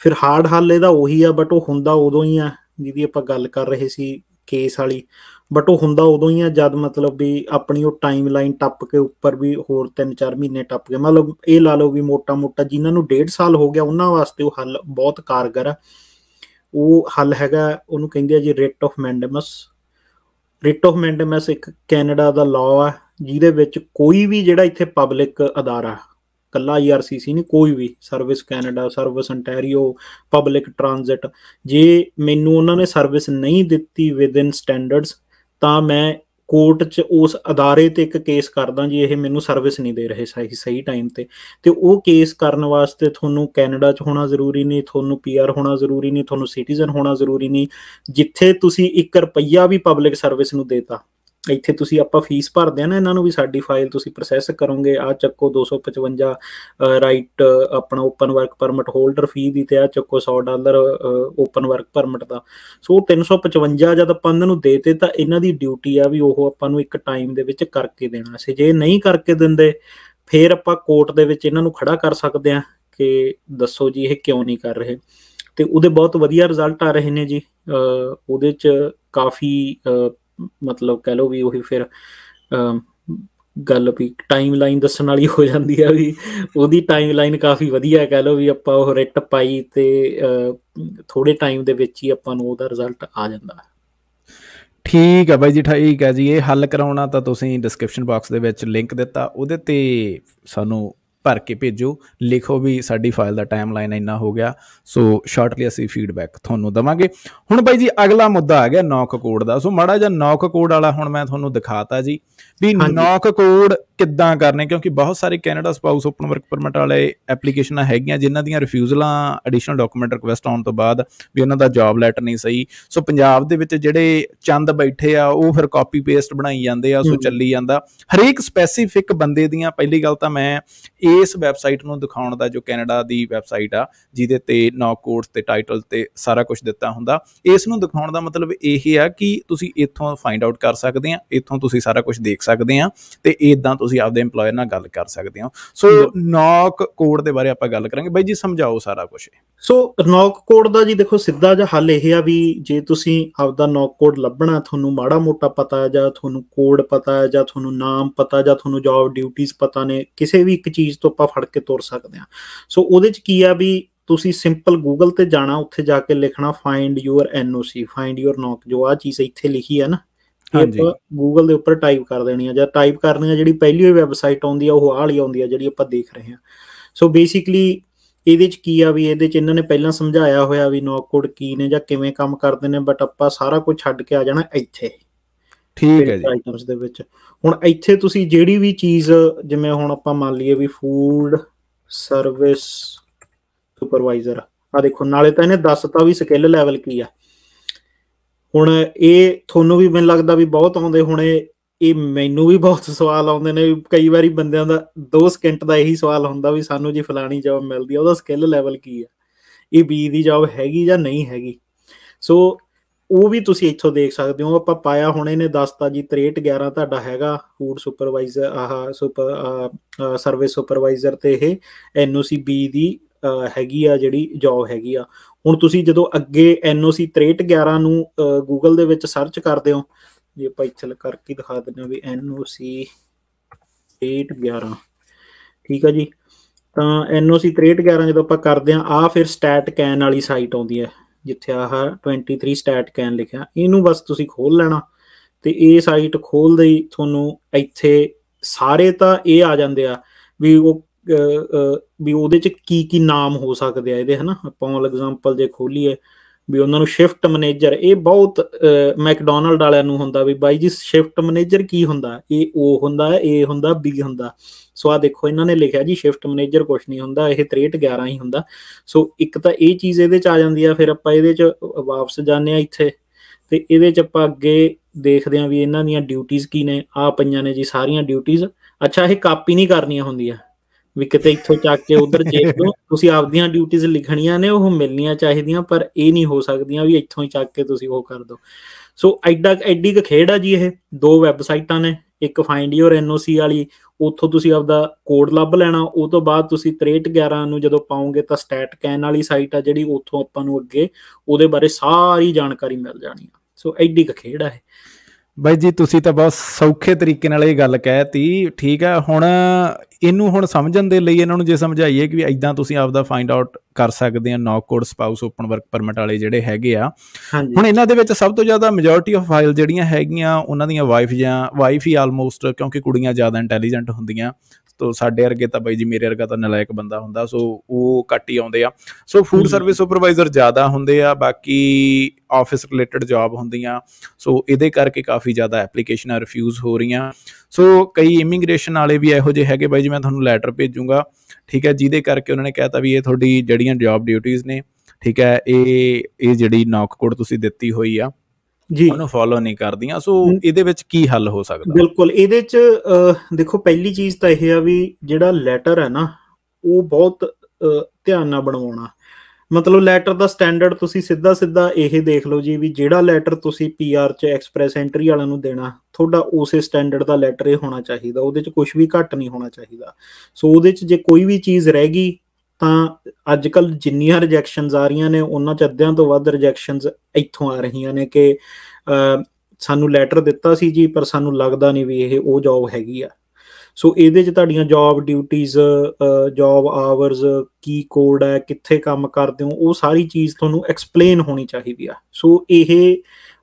ਫਿਰ ਹਾਰਡ ਹੱਲ ਇਹਦਾ ਉਹੀ ਆ, ਬਟ ਉਹ ਹੁੰਦਾ ਉਦੋਂ ਹੀ ਆ ਜਿਹਦੀ ਆਪਾਂ ਗੱਲ ਕਰ ਰਹੇ ਸੀ ਕੇਸ ਵਾਲੀ, ਬਟ ਉਹ ਹੁੰਦਾ ਉਦੋਂ ਹੀ ਆ ਜਦ ਮਤਲਬ ਵੀ ਆਪਣੀ ਉਹ ਟਾਈਮ ਲਾਈਨ ਟੱਪ ਕੇ ਉੱਪਰ ਵੀ ਹੋਰ 3-4 ਮਹੀਨੇ ਟੱਪ ਕੇ, ਮਤਲਬ ਇਹ ਲਾ ਲਓ ਵੀ ਮੋਟਾ ਮੋਟਾ ਜਿਨ੍ਹਾਂ ਨੂੰ 1.5 ਸਾਲ ਹੋ ਗਿਆ ਉਹਨਾਂ ਵਾਸਤੇ ਉਹ ਹੱਲ ਬਹੁਤ ਕਾਰਗਰ ਆ। ਉਹ ਹੱਲ ਹੈਗਾ, ਉਹਨੂੰ ਕਹਿੰਦੇ ਆ ਜੀ ਰਿਟ ਆਫ ਮੈਂਡੇਮਸ। ਰਿਟ ਆਫ ਮੈਂਡੇਮਸ ਇੱਕ ਕੈਨੇਡਾ ਦਾ ਲਾਅ ਆ ਜਿਹਦੇ ਵਿੱਚ ਕੋਈ ਵੀ ਜਿਹੜਾ ਇੱਥੇ ਪਬਲਿਕ ਅਦਾਰਾ, ਕੱਲਾ IRCC ਨਹੀਂ, ਕੋਈ ਵੀ service Canada, service Ontario, public transit, ਜੇ ਮੈਨੂੰ ਉਹਨਾਂ ਨੇ ਸਰਵਿਸ ਨਹੀਂ ਦਿੱਤੀ ਵਿਦਇਨ ਸਟੈਂਡਰਡਸ ਤਾਂ ਮੈਂ ਕੋਰਟ 'ਚ ਉਸ ਅਦਾਰੇ 'ਤੇ ਇੱਕ ਕੇਸ ਕਰਦਾ ਜੀ ਇਹ ਮੈਨੂੰ ਸਰਵਿਸ ਨਹੀਂ ਦੇ ਰਹੇ ਸਹੀ ਟਾਈਮ 'ਤੇ। ਅਤੇ ਉਹ ਕੇਸ ਕਰਨ ਵਾਸਤੇ ਤੁਹਾਨੂੰ ਕੈਨੇਡਾ 'ਚ ਹੋਣਾ ਜ਼ਰੂਰੀ ਨਹੀਂ, ਤੁਹਾਨੂੰ PR ਹੋਣਾ ਜ਼ਰੂਰੀ ਨਹੀਂ, ਤੁਹਾਨੂੰ ਸਿਟੀਜ਼ਨ ਹੋਣਾ ਜ਼ਰੂਰੀ ਨਹੀਂ। ਜਿੱਥੇ ਤੁਸੀਂ 1 ਰੁਪਈਆ ਵੀ ਪਬਲਿਕ ਸਰਵਿਸ ਨੂੰ ਦੇਤਾ, ਇੱਥੇ ਤੁਸੀਂ ਆਪਾਂ ਫੀਸ ਭਰਦੇ ਆ ਨਾ ਇਹਨਾਂ ਨੂੰ ਵੀ ਸਾਡੀ ਫਾਈਲ ਤੁਸੀਂ ਪ੍ਰੋਸੈਸ ਕਰੋਗੇ, ਆਹ ਚੱਕੋ 255 ਰਾਈਟ ਆਪਣਾ ਓਪਨ ਵਰਕ ਪਰਮਿਟ ਹੋਲਡਰ ਫੀ ਦੀ, ਤੇ ਆਹ ਚੱਕੋ $100 ਓਪਨ ਵਰਕ ਪਰਮਿਟ ਦਾ। ਸੋ 355 ਜਦ ਆਪਾਂ ਇਹਨਾਂ ਨੂੰ ਦੇਤੇ ਤਾਂ ਇਹਨਾਂ ਦੀ ਡਿਊਟੀ ਆ ਵੀ ਉਹ ਆਪਾਂ ਨੂੰ ਇੱਕ ਟਾਈਮ ਦੇ ਵਿੱਚ ਕਰਕੇ ਦੇਣਾ ਸੀ। ਜੇ ਨਹੀਂ ਕਰਕੇ ਦਿੰਦੇ ਫਿਰ ਆਪਾਂ ਕੋਰਟ ਦੇ ਵਿੱਚ ਇਹਨਾਂ ਨੂੰ ਖੜਾ ਕਰ ਸਕਦੇ ਹਾਂ ਕਿ ਦੱਸੋ ਜੀ ਇਹ ਕਿਉਂ ਨਹੀਂ ਕਰ ਰਹੇ, ਤੇ ਉਹਦੇ ਬਹੁਤ ਵਧੀਆ ਰਿਜ਼ਲਟ ਆ ਰਹੇ ਨੇ ਜੀ। ਉਹਦੇ 'ਚ ਕਾਫੀ ਮਤਲਬ ਕਹਿ ਲਓ ਵੀ ਉਹੀ ਫਿਰ ਗੱਲ ਵੀ ਟਾਈਮ ਲਾਈਨ ਦੱਸਣ ਵਾਲੀ ਹੋ ਜਾਂਦੀ ਆ ਵੀ ਉਹਦੀ ਟਾਈਮ ਲਾਈਨ ਕਾਫੀ ਵਧੀਆ, ਕਹਿ ਲਓ ਵੀ ਆਪਾਂ ਉਹ ਰਿਟ ਪਾਈ ਤੇ ਥੋੜੇ ਟਾਈਮ ਦੇ ਵਿੱਚ ਹੀ ਆਪਾਂ ਨੂੰ ਉਹਦਾ ਰਿਜ਼ਲਟ ਆ ਜਾਂਦਾ। ਠੀਕ ਹੈ ਬਾਈ ਜੀ, ਠੀਕ ਹੈ ਜੀ। ਇਹ ਹੱਲ ਕਰਾਉਣਾ ਤਾਂ ਤੁਸੀਂ ਡਿਸਕ੍ਰਿਪਸ਼ਨ ਬਾਕਸ ਦੇ ਵਿੱਚ ਲਿੰਕ ਦਿੱਤਾ, ਉਹਦੇ 'ਤੇ ਸਾਨੂੰ ਭਰ ਕੇ ਭੇਜੋ, ਲਿਖੋ ਵੀ ਸਾਡੀ ਫਾਈਲ ਦਾ ਟਾਈਮ ਲਾਈਨ ਇੰਨਾ ਹੋ ਗਿਆ। ਸੋ ਸ਼ਾਰਟਲੀ ਅਸੀਂ ਫੀਡਬੈਕ ਤੁਹਾਨੂੰ ਦੇਵਾਂਗੇ। ਹੁਣ ਬਾਈ ਜੀ ਅਗਲਾ ਮੁੱਦਾ ਆ ਗਿਆ ਨੌਕ ਕੋਡ ਦਾ। ਸੋ ਮਾੜਾ ਜਿਹਾ ਨੌਕ ਕੋਡ ਵਾਲਾ ਹੁਣ ਮੈਂ ਤੁਹਾਨੂੰ ਦਿਖਾਤਾ ਜੀ ਵੀ ਨੌਕ ਕੋਡ ਕਿੱਦਾਂ ਕਰਨੇ, ਕਿਉਂਕਿ ਬਹੁਤ ਸਾਰੇ Canada spouse open work permit ਵਾਲੇ ਐਪਲੀਕੇਸ਼ਨਾਂ ਹੈਗੀਆਂ ਜਿਨ੍ਹਾਂ ਦੀਆਂ ਰਿਫਿਊਜ਼ਲਾਂ ਐਡੀਸ਼ਨਲ ਡਾਕੂਮੈਂਟ ਰਿਕੁਐਸਟ ਆਉਣ ਤੋਂ ਬਾਅਦ ਵੀ ਉਹਨਾਂ ਦਾ ਜੋਬ ਲੈਟਰ ਨਹੀਂ ਸਹੀ। ਸੋ ਪੰਜਾਬ ਦੇ ਵਿੱਚ ਜਿਹੜੇ ਚੰਦ ਬੈਠੇ ਆ ਉਹ ਫਿਰ ਕਾਪੀ ਪੇਸਟ ਬਣਾਈ ਜਾਂਦੇ ਆ। ਸੋ ਚੱਲੀ ਜਾਂਦਾ ਹਰੇਕ ਸਪੈਸੀਫਿਕ ਬੰਦੇ ਦੀਆਂ। ਪਹਿਲੀ ਗੱਲ ਤਾਂ ਮੈਂ ਇਸ ਵੈਬਸਾਈਟ ਨੂੰ ਦਿਖਾਉਣ ਦਾ, ਜੋ ਕੈਨੇਡਾ ਦੀ ਵੈਬਸਾਈਟ ਆ ਜਿਹਦੇ ਤੇ ਨੌਕ ਕੋਡ ਤੇ ਟਾਈਟਲ ਤੇ ਸਾਰਾ ਕੁਝ ਦਿੱਤਾ ਹੁੰਦਾ, ਇਸ ਨੂੰ ਦਿਖਾਉਣ ਦਾ ਮਤਲਬ ਇਹ ਆ ਕਿ ਤੁਸੀਂ ਇੱਥੋਂ ਫਾਈਂਡ ਆਊਟ ਕਰ ਸਕਦੇ ਆ, ਇੱਥੋਂ ਤੁਸੀਂ ਸਾਰਾ ਕੁਝ ਦੇਖ ਸਕਦੇ ਆ ਤੇ ਇੱਦਾਂ ਤੁਸੀਂ ਆਪਦੇ ਇੰਪਲੋਇਰ ਨਾਲ ਗੱਲ ਕਰ ਸਕਦੇ ਹੋ। ਸੋ ਨੌਕ ਕੋਡ ਦੇ ਬਾਰੇ ਆਪਾਂ ਗੱਲ ਕਰਾਂਗੇ। ਬਾਈ ਜੀ ਸਮਝਾਓ ਸਾਰਾ ਕੁਝ। ਸੋ ਨੌਕ ਕੋਡ ਦਾ ਜੀ ਦੇਖੋ ਸਿੱਧਾ ਜਿਹਾ ਹੱਲ ਇਹ ਆ ਵੀ ਜੇ ਤੁਸੀਂ ਆਪਦਾ ਨੌਕ ਕੋਡ ਲੱਭਣਾ, ਤੁਹਾਨੂੰ ਮਾੜਾ ਮੋਟਾ ਪਤਾ ਜਾਂ ਤੁਹਾਨੂੰ ਕੋਡ ਪਤਾ ਜਾਂ ਤੁਹਾਨੂੰ ਨਾਮ ਪਤਾ ਜਾਂ ਤੁਹਾਨੂੰ ਜੌਬ ਡਿਊਟੀਜ਼ ਪਤਾ ਨੇ, ਕਿਸੇ ਵੀ ਇੱਕ ਚੀਜ਼ ਤੋਂ ਆਪਾਂ ਫੜ ਕੇ ਤੁਰ ਸਕਦੇ ਹਾਂ। ਸੋ ਉਹਦੇ 'ਚ ਕੀ ਆ ਵੀ ਤੁਸੀਂ ਸਿੰਪਲ ਗੂਗਲ ਤੇ ਜਾਣਾ, ਉੱਥੇ ਜਾ ਕੇ ਲਿਖਣਾ find your NOC, find your NOC, ਜੋ ਆਹ ਚੀਜ਼ ਇੱਥੇ ਲਿਖੀ ਆ ਨਾ, ਇਹ ਆਪਾਂ ਗੂਗਲ ਦੇ ਉੱਪਰ ਟਾਈਪ ਕਰ ਦੇਣੀ ਆ। ਜਾਂ ਟਾਈਪ ਕਰਨੀ ਆ ਜਿਹੜੀ ਪਹਿਲੀ ਵੈਬਸਾਈਟ ਆਉਂਦੀ ਆ ਉਹ ਆਹ ਵਾਲੀ ਆਉਂਦੀ ਆ ਜਿਹੜੀ ਆਪਾਂ ਦੇਖ ਰਹੇ ਹਾਂ। ਸੋ ਬੇਸਿਕਲੀ ਇਹਦੇ 'ਚ ਕੀ ਆ ਵੀ ਇਹਦੇ 'ਚ ਇਹਨਾਂ ਨੇ ਪਹਿਲਾਂ ਸਮਝਾਇਆ ਹੋਇਆ ਵੀ ਨੌਕ ਕੋਡ ਕੀ ਨੇ ਜਾਂ ਕਿਵੇਂ ਕੰਮ ਕਰਦੇ ਨੇ, ਬਟ ਆਪਾਂ ਸਾਰਾ ਕੁਝ ਛੱਡ ਕੇ ਆ ਜਾਣਾ ਇੱਥੇ। ਠੀਕ ਹੈ ਜੀ। ਆਈਟਮਸ ਦੇ ਵਿੱਚ ਹੁਣ ਇੱਥੇ ਤੁਸੀਂ ਜਿਹੜੀ ਵੀ ਚੀਜ਼, ਜਿਵੇਂ ਹੁਣ ਆਪਾਂ ਮੰਨ ਲਈਏ ਵੀ ਫੂਡ ਸਰਵਿਸ ਸੁਪਰਵਾਈਜ਼ਰ, ਆ ਦੇਖੋ ਨਾਲੇ ਤਾਂ ਇਹਨੇ ਦੱਸਤਾ ਵੀ ਸਕਿੱਲ ਲੈਵਲ ਕੀ ਆ। ਹੁਣ ਇਹ ਤੁਹਾਨੂੰ ਵੀ ਮੈਨੂੰ ਲੱਗਦਾ ਵੀ ਬਹੁਤ ਆਉਂਦੇ ਹੋਣੇ, ਇਹ ਮੈਨੂੰ ਵੀ ਬਹੁਤ ਸਵਾਲ ਆਉਂਦੇ ਨੇ। ਕਈ ਵਾਰੀ ਬੰਦਿਆਂ ਦਾ 2 ਸਕਿੰਟ ਦਾ ਇਹੀ ਸਵਾਲ ਹੁੰਦਾ ਵੀ ਸਾਨੂੰ ਜੀ ਫਲਾਣੀ ਜੋਬ ਮਿਲਦੀ ਆ, ਉਹਦਾ ਸਕਿੱਲ ਲੈਵਲ ਕੀ ਆ, ਇਹ B ਦੀ ਜੋਬ ਹੈਗੀ ਜਾਂ ਨਹੀਂ ਹੈਗੀ। ਸੋ ਉਹ ਵੀ ਤੁਸੀਂ ਇੱਥੋਂ ਦੇਖ ਸਕਦੇ ਹੋ। ਆਪਾਂ ਪਾਇਆ ਹੁਣ ਇਹਨੇ ਦੱਸਤਾ ਜੀ 6311 ਤੁਹਾਡਾ ਹੈਗਾ ਫੂਡ ਸੁਪਰਵਾਈਜ਼ਰ, ਆਹ ਸਰਵਿਸ ਸੁਪਰਵਾਈਜ਼ਰ, ਤੇ ਇਹ NOC B ਦੀ ਹੈਗੀ ਆ ਜਿਹੜੀ ਜੋਬ ਹੈਗੀ ਆ। ਹੁਣ ਤੁਸੀਂ ਜਦੋਂ ਅੱਗੇ NOC 6311 ਨੂੰ ਗੂਗਲ ਦੇ ਵਿੱਚ ਸਰਚ ਕਰਦੇ ਹੋ, ਜੇ ਆਪਾਂ ਇੱਥੇ ਕਰਕੇ ਦਿਖਾ ਦਿੰਦੇ ਹਾਂ ਵੀ NOC 6311, ਠੀਕ ਆ ਜੀ। ਤਾਂ NOC 6311 ਜਦੋਂ ਆਪਾਂ ਕਰਦੇ ਹਾਂ, ਆਹ ਫਿਰ ਸਟੈਟ ਕੈਨ ਵਾਲੀ ਸਾਈਟ ਆਉਂਦੀ ਹੈ ਜਿੱਥੇ ਆਹ 23 ਸਟੈਟ ਕੈਨ ਲਿਖਿਆ, ਇਹਨੂੰ ਬਸ ਤੁਸੀਂ ਖੋਲ ਲੈਣਾ ਤੇ ਇਹ ਸਾਈਟ ਖੋਲਦੇ ਹੀ ਤੁਹਾਨੂੰ ਇੱਥੇ ਸਾਰੇ ਤਾਂ ਇਹ ਆ ਜਾਂਦੇ ਆ ਵੀ ਉਹ ਵੀ ਉਹਦੇ 'ਚ ਕੀ ਕੀ ਨਾਮ ਹੋ ਸਕਦੇ ਆ ਇਹਦੇ, ਹੈ ਨਾ। ਆਪਾਂ ਐਗਜ਼ਾਮਪਲ ਜੇ ਖੋਲੀਏ ਵੀ ਉਹਨਾਂ ਨੂੰ ਸ਼ਿਫਟ ਮੈਨੇਜਰ, ਇਹ ਬਹੁਤ ਮੈਕਡੋਨਲਡ ਵਾਲਿਆਂ ਨੂੰ ਹੁੰਦਾ ਵੀ ਬਾਈ ਜੀ ਸ਼ਿਫਟ ਮੈਨੇਜਰ ਕੀ ਹੁੰਦਾ, ਇਹ O ਹੁੰਦਾ, A ਹੁੰਦਾ, B ਹੁੰਦਾ। ਸੋ ਆਹ ਦੇਖੋ ਇਹਨਾਂ ਨੇ ਲਿਖਿਆ ਜੀ ਸ਼ਿਫਟ ਮੈਨੇਜਰ ਕੁਛ ਨਹੀਂ ਹੁੰਦਾ, ਇਹ 6311 ਹੀ ਹੁੰਦਾ। ਸੋ ਇੱਕ ਤਾਂ ਇਹ ਚੀਜ਼ ਇਹਦੇ 'ਚ ਆ ਜਾਂਦੀ ਆ। ਫਿਰ ਆਪਾਂ ਇਹਦੇ 'ਚ ਵਾਪਸ ਜਾਂਦੇ ਹਾਂ ਇੱਥੇ, ਤੇ ਇਹਦੇ 'ਚ ਆਪਾਂ ਅੱਗੇ ਦੇਖਦੇ ਹਾਂ ਵੀ ਇਹਨਾਂ ਦੀਆਂ ਡਿਊਟੀਜ਼ ਕੀ ਨੇ। ਆ ਪਈਆਂ ਨੇ ਜੀ ਸਾਰੀਆਂ ਡਿਊਟੀਜ਼। ਅੱਛਾ, ਇਹ ਕਾਪੀ ਨਹੀਂ ਕਰਨੀਆਂ ਹੁੰਦੀਆਂ ਵੀ ਕਿਤੇ ਇੱਥੋਂ ਚੱਕ ਕੇ ਉਧਰ ਚੇਪ ਦੋ, ਤੁਸੀਂ ਆਪਦੀਆਂ ਡਿਊਟੀਜ਼ ਲਿਖਣੀਆਂ ਨੇ, ਉਹ ਮਿਲਣੀਆਂ ਚਾਹੀਦੀਆਂ, ਪਰ ਇਹ ਨਹੀਂ ਹੋ ਸਕਦੀਆਂ ਵੀ ਇੱਥੋਂ ਹੀ ਚੱਕ ਕੇ ਤੁਸੀਂ ਉਹ ਕਰ ਦਿਓ। ਸੋ ਐਡੀ ਕੁ ਖੇਡ ਆ ਜੀ ਇਹ। 2 ਵੈਬਸਾਈਟਾਂ ਨੇ, ਇੱਕ ਫਾਈਂਡ ਯੂਅਰ NOC ਵਾਲੀ, ਉੱਥੋਂ ਤੁਸੀਂ ਆਪਦਾ ਕੋਡ ਲੱਭ ਲੈਣਾ। ਉਹ ਤੋਂ ਬਾਅਦ ਤੁਸੀਂ 6311 ਨੂੰ ਜਦੋਂ ਪਾਓਗੇ ਤਾਂ ਸਟੈਟ ਕੈਨ ਵਾਲੀ ਸਾਈਟ ਆ ਜਿਹੜੀ, ਉੱਥੋਂ ਆਪਾਂ ਨੂੰ ਅੱਗੇ ਉਹਦੇ ਬਾਰੇ ਸਾਰੀ ਜਾਣਕਾਰੀ ਮਿਲ ਜਾਣੀ ਆ। ਸੋ ਐਡੀ ਕੁ ਖੇਡ ਆ ਇਹ। ਬਾਈ ਜੀ ਤੁਸੀਂ ਤਾਂ ਬਹੁਤ ਸੌਖੇ ਤਰੀਕੇ ਨਾਲ ਇਹ ਗੱਲ ਕਹਿਤੀ, ਠੀਕ ਹੈ। ਹੁਣ ਇਹਨੂੰ ਹੁਣ ਸਮਝਣ ਦੇ ਲਈ ਇਹਨਾਂ ਨੂੰ ਜੇ ਸਮਝਾਈਏ ਕਿ ਵੀ ਇੱਦਾਂ ਤੁਸੀਂ ਆਪਦਾ ਫਾਈਂਡ ਆਊਟ ਕਰ ਸਕਦੇ ਆ NOC code spouse open work permit ਵਾਲੇ ਜਿਹੜੇ ਹੈਗੇ ਆ। ਹੁਣ ਇਹਨਾਂ ਦੇ ਵਿੱਚ ਸਭ ਤੋਂ ਜ਼ਿਆਦਾ ਮੈਜੋਰਿਟੀ ਆਫ ਫਾਈਲ ਜਿਹੜੀਆਂ ਹੈਗੀਆਂ ਉਹਨਾਂ ਦੀਆਂ ਵਾਈਫ ਹੀ ਆਲਮੋਸਟ, ਕਿਉਂਕਿ ਕੁੜੀਆਂ ਜ਼ਿਆਦਾ ਇੰਟੈਲੀਜੈਂਟ ਹੁੰਦੀਆਂ। ਤੋ ਸਾਡੇ ਵਰਗੇ ਤਾਂ ਬਾਈ ਜੀ, ਮੇਰੇ ਵਰਗਾ ਤਾਂ ਨਲਾਇਕ ਬੰਦਾ ਹੁੰਦਾ, ਸੋ ਉਹ ਘੱਟ ਹੀ ਆਉਂਦੇ ਆ। ਸੋ ਫੂਡ ਸਰਵਿਸ ਸੁਪਰਵਾਈਜ਼ਰ ਜ਼ਿਆਦਾ ਹੁੰਦੇ ਆ, ਬਾਕੀ ਆਫਿਸ ਰਿਲੇਟਡ ਜੌਬ ਹੁੰਦੀਆਂ। ਸੋ ਇਹਦੇ ਕਰਕੇ ਕਾਫੀ ਜ਼ਿਆਦਾ ਐਪਲੀਕੇਸ਼ਨਾਂ ਰਿਫਿਊਜ਼ ਹੋ ਰਹੀਆਂ। ਸੋ ਕਈ ਇਮੀਗ੍ਰੇਸ਼ਨ ਵਾਲੇ ਵੀ ਇਹੋ ਜਿਹੇ ਹੈਗੇ ਬਾਈ ਜੀ, ਮੈਂ ਤੁਹਾਨੂੰ ਲੈਟਰ ਭੇਜੂੰਗਾ, ਠੀਕ ਹੈ, ਜਿਹਦੇ ਕਰਕੇ ਉਹਨਾਂ ਨੇ ਕਹਿਤਾ ਵੀ ਇਹ ਤੁਹਾਡੀ ਜਿਹੜੀਆਂ ਜੌਬ ਡਿਊਟੀਜ਼ ਨੇ, ਠੀਕ ਹੈ, ਇਹ ਜਿਹੜੀ ਨੌਕ ਕੋਡ ਤੁਸੀਂ ਦਿੱਤੀ ਹੋਈ ਆ ਜੀ ਉਹਨੂੰ ਫੋਲੋ ਨਹੀਂ ਕਰਦੀਆਂ। ਸੋ ਇਹਦੇ ਵਿੱਚ ਕੀ ਹੱਲ ਹੋ ਸਕਦਾ? ਬਿਲਕੁਲ, ਇਹਦੇ 'ਚ ਦੇਖੋ ਪਹਿਲੀ ਚੀਜ਼ ਤਾਂ ਇਹ ਆ ਵੀ ਜਿਹੜਾ ਲੈਟਰ ਹੈ ਨਾ ਉਹ ਬਹੁਤ ਧਿਆਨ ਨਾਲ ਬਣਵਾਉਣਾ। ਮਤਲਬ ਲੈਟਰ ਦਾ ਸਟੈਂਡਰਡ ਤੁਸੀਂ ਸਿੱਧਾ ਇਹ ਦੇਖ ਲਓ ਜੀ, ਵੀ ਜਿਹੜਾ ਲੈਟਰ ਤੁਸੀਂ PR 'ਚ ਐਕਸਪ੍ਰੈਸ ਐਂਟਰੀ ਵਾਲਿਆਂ ਨੂੰ ਦੇਣਾ, ਤੁਹਾਡਾ ਉਸੇ ਸਟੈਂਡਰਡ ਦਾ ਲੈਟਰ ਇਹ ਹੋਣਾ ਚਾਹੀਦਾ, ਉਹਦੇ 'ਚ ਕੁਛ ਵੀ ਘੱਟ ਨਹੀਂ ਹੋਣਾ ਚਾਹੀਦਾ। ਸੋ ਉਹਦੇ 'ਚ ਜੇ ਕੋਈ ਵੀ ਚੀਜ਼ ਰਹਿ ਗਈ ਤਾਂ ਅੱਜ ਕੱਲ੍ਹ ਜਿੰਨੀਆਂ ਰਿਜੈਕਸ਼ਨਸ ਆ ਰਹੀਆਂ ਨੇ ਉਹਨਾਂ 'ਚ ਅੱਧਿਆਂ ਤੋਂ ਵੱਧ ਰਿਜੈਕਸ਼ਨਸ ਇੱਥੋਂ ਆ ਰਹੀਆਂ ਨੇ ਕਿ ਸਾਨੂੰ ਲੈਟਰ ਦਿੱਤਾ ਸੀ ਜੀ ਪਰ ਸਾਨੂੰ ਲੱਗਦਾ ਨਹੀਂ ਵੀ ਇਹ ਉਹ ਜੌਬ ਹੈਗੀ ਆ। ਸੋ ਇਹਦੇ 'ਚ ਤੁਹਾਡੀਆਂ ਜੌਬ ਡਿਊਟੀਜ਼, ਜੌਬ ਆਵਰਸ, ਕੀ ਕੋਡ ਹੈ, ਕਿੱਥੇ ਕੰਮ ਕਰਦੇ ਹੋ, ਉਹ ਸਾਰੀ ਚੀਜ਼ ਤੁਹਾਨੂੰ ਐਕਸਪਲੇਨ ਹੋਣੀ ਚਾਹੀਦੀ ਆ। ਸੋ ਇਹ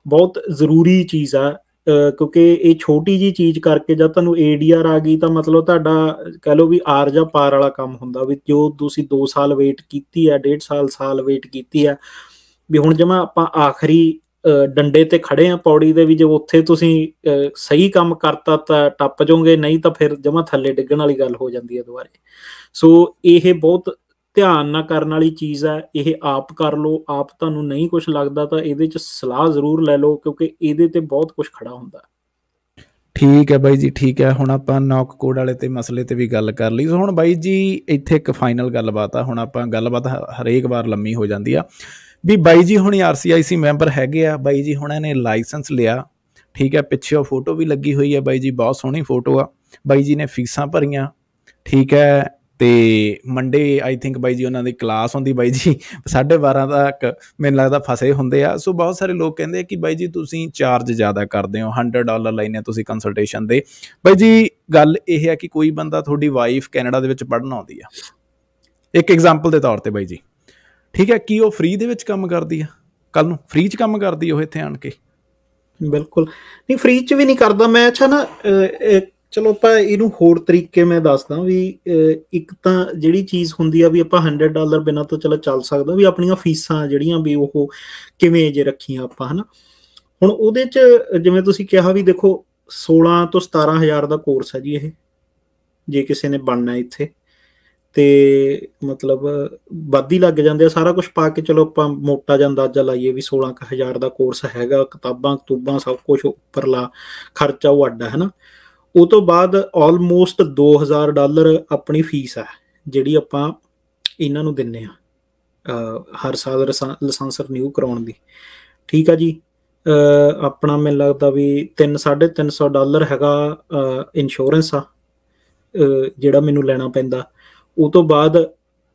ਬਹੁਤ ਜ਼ਰੂਰੀ ਚੀਜ਼ ਆ, ਕਿਉਂਕਿ ਇਹ ਛੋਟੀ ਜਿਹੀ ਚੀਜ਼ ਕਰਕੇ ਜਦ ਤੁਹਾਨੂੰ ADR ਆ ਗਈ ਤਾਂ ਮਤਲਬ ਤੁਹਾਡਾ ਕਹਿ ਲਓ ਵੀ ਆਰ ਜਾਂ ਪਾਰ ਵਾਲਾ ਕੰਮ ਹੁੰਦਾ। ਵੀ ਜੋ ਤੁਸੀਂ 2 ਸਾਲ ਵੇਟ ਕੀਤੀ ਆ, 1.5 ਸਾਲ ਵੇਟ ਕੀਤੀ ਆ, ਵੀ ਹੁਣ ਜਮਾਂ ਆਪਾਂ ਆਖਰੀ ਡੰਡੇ ਤੇ ਖੜੇ ਆ ਪੌੜੀ ਦੇ, ਵੀ ਜੇ ਉੱਥੇ ਤੁਸੀਂ ਸਹੀ ਕੰਮ ਕਰਤਾ ਤਾਂ ਟੱਪ ਜਾਓਗੇ, ਨਹੀਂ ਤਾਂ ਫਿਰ ਜਮਾਂ ਥੱਲੇ ਡਿੱਗਣ ਵਾਲੀ ਗੱਲ ਹੋ ਜਾਂਦੀ ਹੈ ਦੁਬਾਰੇ। ਸੋ ਇਹ ਬਹੁਤ ਧਿਆਨ ਨਾਲ ਕਰਨ ਵਾਲੀ ਚੀਜ਼ ਹੈ। ਇਹ ਆਪ ਕਰ ਲਓ, ਆਪ ਤੁਹਾਨੂੰ ਨਹੀਂ ਕੁਛ ਲੱਗਦਾ ਤਾਂ ਇਹਦੇ 'ਚ ਸਲਾਹ ਜ਼ਰੂਰ ਲੈ ਲਓ, ਕਿਉਂਕਿ ਇਹਦੇ ਤੇ ਬਹੁਤ ਕੁਛ ਖੜਾ ਹੁੰਦਾ। ਠੀਕ ਹੈ ਬਾਈ ਜੀ, ਠੀਕ ਹੈ। ਹੁਣ ਆਪਾਂ ਨੌਕ ਕੋਡ ਵਾਲੇ ਤੇ ਮਸਲੇ ਤੇ ਵੀ ਗੱਲ ਕਰ ਲਈ। ਸੋ ਹੁਣ ਬਾਈ ਜੀ ਇੱਥੇ ਇੱਕ ਫਾਈਨਲ ਗੱਲਬਾਤ ਆ। ਹੁਣ ਆਪਾਂ ਗੱਲਬਾਤ ਹਰੇਕ ਵਾਰ ਲੰਮੀ ਹੋ ਜਾਂਦੀ ਆ ਵੀ ਬਾਈ ਜੀ ਹੁਣੀ RCIC ਮੈਂਬਰ ਹੈਗੇ ਆ, ਬਾਈ ਜੀ ਹੁਣਾਂ ਨੇ ਲਾਇਸੈਂਸ ਲਿਆ, ਠੀਕ ਹੈ, ਪਿੱਛੇ ਫੋਟੋ ਵੀ ਲੱਗੀ ਹੋਈ ਹੈ ਬਾਈ ਜੀ, ਬਹੁਤ ਸੋਹਣੀ ਫੋਟੋ ਆ। ਬਾਈ ਜੀ ਨੇ ਫੀਸਾਂ ਭਰੀਆਂ, ਠੀਕ ਹੈ, ਤੇ ਮੰਡੇ ਆਈ ਥਿੰਕ ਬਾਈ ਜੀ ਉਹਨਾਂ ਦੀ ਕਲਾਸ ਹੁੰਦੀ, ਬਾਈ ਜੀ 12:30 ਤੱਕ ਮੈਨੂੰ ਲੱਗਦਾ ਫਸੇ ਹੁੰਦੇ ਆ। ਸੋ ਬਹੁਤ ਸਾਰੇ ਲੋਕ ਕਹਿੰਦੇ ਆ ਕਿ ਬਾਈ ਜੀ ਤੁਸੀਂ ਚਾਰਜ ਜ਼ਿਆਦਾ ਕਰਦੇ ਹੋ, $100 ਲੈਂਦੇ ਤੁਸੀਂ ਕੰਸਲਟੇਸ਼ਨ ਦੇ। ਬਾਈ ਜੀ ਗੱਲ ਇਹ ਹੈ ਕਿ ਕੋਈ ਬੰਦਾ, ਤੁਹਾਡੀ ਵਾਈਫ ਕੈਨੇਡਾ ਦੇ ਵਿੱਚ ਪੜ੍ਹਨ ਆਉਂਦੀ ਆ, ਇੱਕ ਐਗਜ਼ਾਮਪਲ ਦੇ ਤੌਰ ਤੇ ਬਾਈ ਜੀ, ਠੀਕ ਹੈ, ਕੀ ਉਹ ਫ੍ਰੀ ਦੇ ਵਿੱਚ ਕੰਮ ਕਰਦੀ ਆ? ਕੱਲ ਨੂੰ ਫ੍ਰੀ 'ਚ ਕੰਮ ਕਰਦੀ ਉਹ ਇੱਥੇ ਆਣ ਕੇ? ਬਿਲਕੁਲ ਨਹੀਂ, ਫ੍ਰੀ 'ਚ ਵੀ ਨਹੀਂ ਕਰਦਾ ਮੈਂ। ਅੱਛਾ ਨਾ, ਚਲੋ ਆਪਾਂ ਇਹਨੂੰ ਹੋਰ ਤਰੀਕੇ ਮੈਂ ਦੱਸਦਾ ਵੀ ਇੱਕ ਤਾਂ ਜਿਹੜੀ ਚੀਜ਼ ਹੁੰਦੀ ਆ ਵੀ ਆਪਾਂ $100 ਬਿਨਾਂ ਤੋਂ ਚਲੋ ਚੱਲ ਸਕਦਾ, ਵੀ ਆਪਣੀਆਂ ਫੀਸਾਂ ਜਿਹੜੀਆਂ ਵੀ ਉਹ ਕਿਵੇਂ ਜੇ ਰੱਖੀਆਂ ਆਪਾਂ, ਹਨਾ। ਹੁਣ ਉਹਦੇ 'ਚ ਜਿਵੇਂ ਤੁਸੀਂ ਕਿਹਾ ਵੀ ਦੇਖੋ 16 ਤੋਂ 17,000 ਦਾ ਕੋਰਸ ਹੈ ਜੀ ਇਹ, ਜੇ ਕਿਸੇ ਨੇ ਬਣਨਾ ਇੱਥੇ, ਤੇ ਮਤਲਬ ਵੱਧ ਹੀ ਲੱਗ ਜਾਂਦੇ ਆ ਸਾਰਾ ਕੁਛ ਪਾ ਕੇ। ਚਲੋ ਆਪਾਂ ਮੋਟਾ ਜਿਹਾ ਅੰਦਾਜ਼ਾ ਲਾਈਏ ਵੀ 16,000 ਦਾ ਕੋਰਸ ਹੈਗਾ, ਕਿਤਾਬਾਂ ਕਤੂਬਾਂ ਸਭ ਕੁਛ ਉੱਪਰਲਾ ਖਰਚਾ ਉਹ ਅੱਡ ਹੈ ਨਾ। ਉਹ ਤੋਂ ਬਾਅਦ ਆਲਮੋਸਟ $2,000 ਆਪਣੀ ਫੀਸ ਹੈ ਜਿਹੜੀ ਆਪਾਂ ਇਹਨਾਂ ਨੂੰ ਦਿੰਦੇ ਹਾਂ ਹਰ ਸਾਲ ਲਾਇਸੈਂਸ ਰਿਨਿਊ ਕਰਾਉਣ ਦੀ, ਠੀਕ ਆ ਜੀ। ਆਪਣਾ ਮੈਨੂੰ ਲੱਗਦਾ ਵੀ $300-350 ਹੈਗਾ ਇੰਸ਼ੋਰੈਂਸ ਆ ਜਿਹੜਾ ਮੈਨੂੰ ਲੈਣਾ ਪੈਂਦਾ। ਉਹ ਤੋਂ ਬਾਅਦ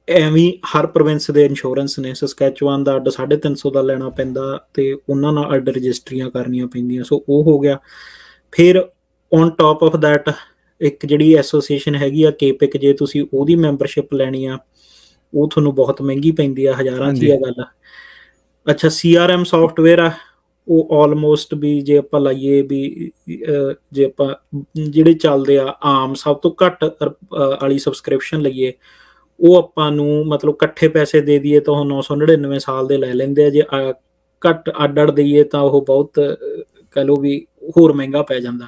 ਐਵੇਂ ਹਰ ਪ੍ਰੋਵਿੰਸ ਦੇ ਇੰਸ਼ੋਰੈਂਸ ਨੇ, ਸਸਕੈਚੁਆਨ ਦਾ ਅੱਡ 350 ਦਾ ਲੈਣਾ ਪੈਂਦਾ ਤੇ ਉਹਨਾਂ ਨਾਲ ਅੱਡ ਰਜਿਸਟਰੀਆਂ ਕਰਨੀਆਂ ਪੈਂਦੀਆਂ। ਸੋ ਉਹ ਹੋ ਗਿਆ। ਫਿਰ ਔਨ ਟੋਪ ਆਫ ਦੈਟ ਇੱਕ ਜਿਹੜੀ ਐਸੋਸੀਏਸ਼ਨ ਹੈਗੀ ਆ KPIC, ਜੇ ਤੁਸੀਂ ਉਹਦੀ ਮੈਂਬਰਸ਼ਿਪ ਲੈਣੀ ਆ ਉਹ ਤੁਹਾਨੂੰ ਬਹੁਤ ਮਹਿੰਗੀ ਪੈਂਦੀ ਆ, ਹਜ਼ਾਰਾਂ 'ਚ ਹੀ ਆ ਗੱਲ। ਅੱਛਾ, CRM ਸੌਫਟਵੇਅਰ ਆ, ਉਹ ਆਲਮੋਸਟ ਵੀ ਜੇ ਆਪਾਂ ਲਾਈਏ ਵੀ ਜੇ ਆਪਾਂ ਜਿਹੜੇ ਚੱਲਦੇ ਆ ਆਮ ਸਭ ਤੋਂ ਘੱਟ ਵਾਲੀ ਸਬਸਕ੍ਰਿਪਸ਼ਨ ਲਈਏ, ਉਹ ਆਪਾਂ ਨੂੰ ਮਤਲਬ ਇਕੱਠੇ ਪੈਸੇ ਦੇ ਦਈਏ ਤਾਂ ਉਹ 999 ਸਾਲ ਦੇ ਲੈ ਲੈਂਦੇ ਆ। ਜੇ ਘੱਟ ਅੱਡ ਦਈਏ ਤਾਂ ਉਹ ਬਹੁਤ ਕਹਿ ਲਓ ਵੀ ਹੋਰ ਮਹਿੰਗਾ ਪੈ ਜਾਂਦਾ।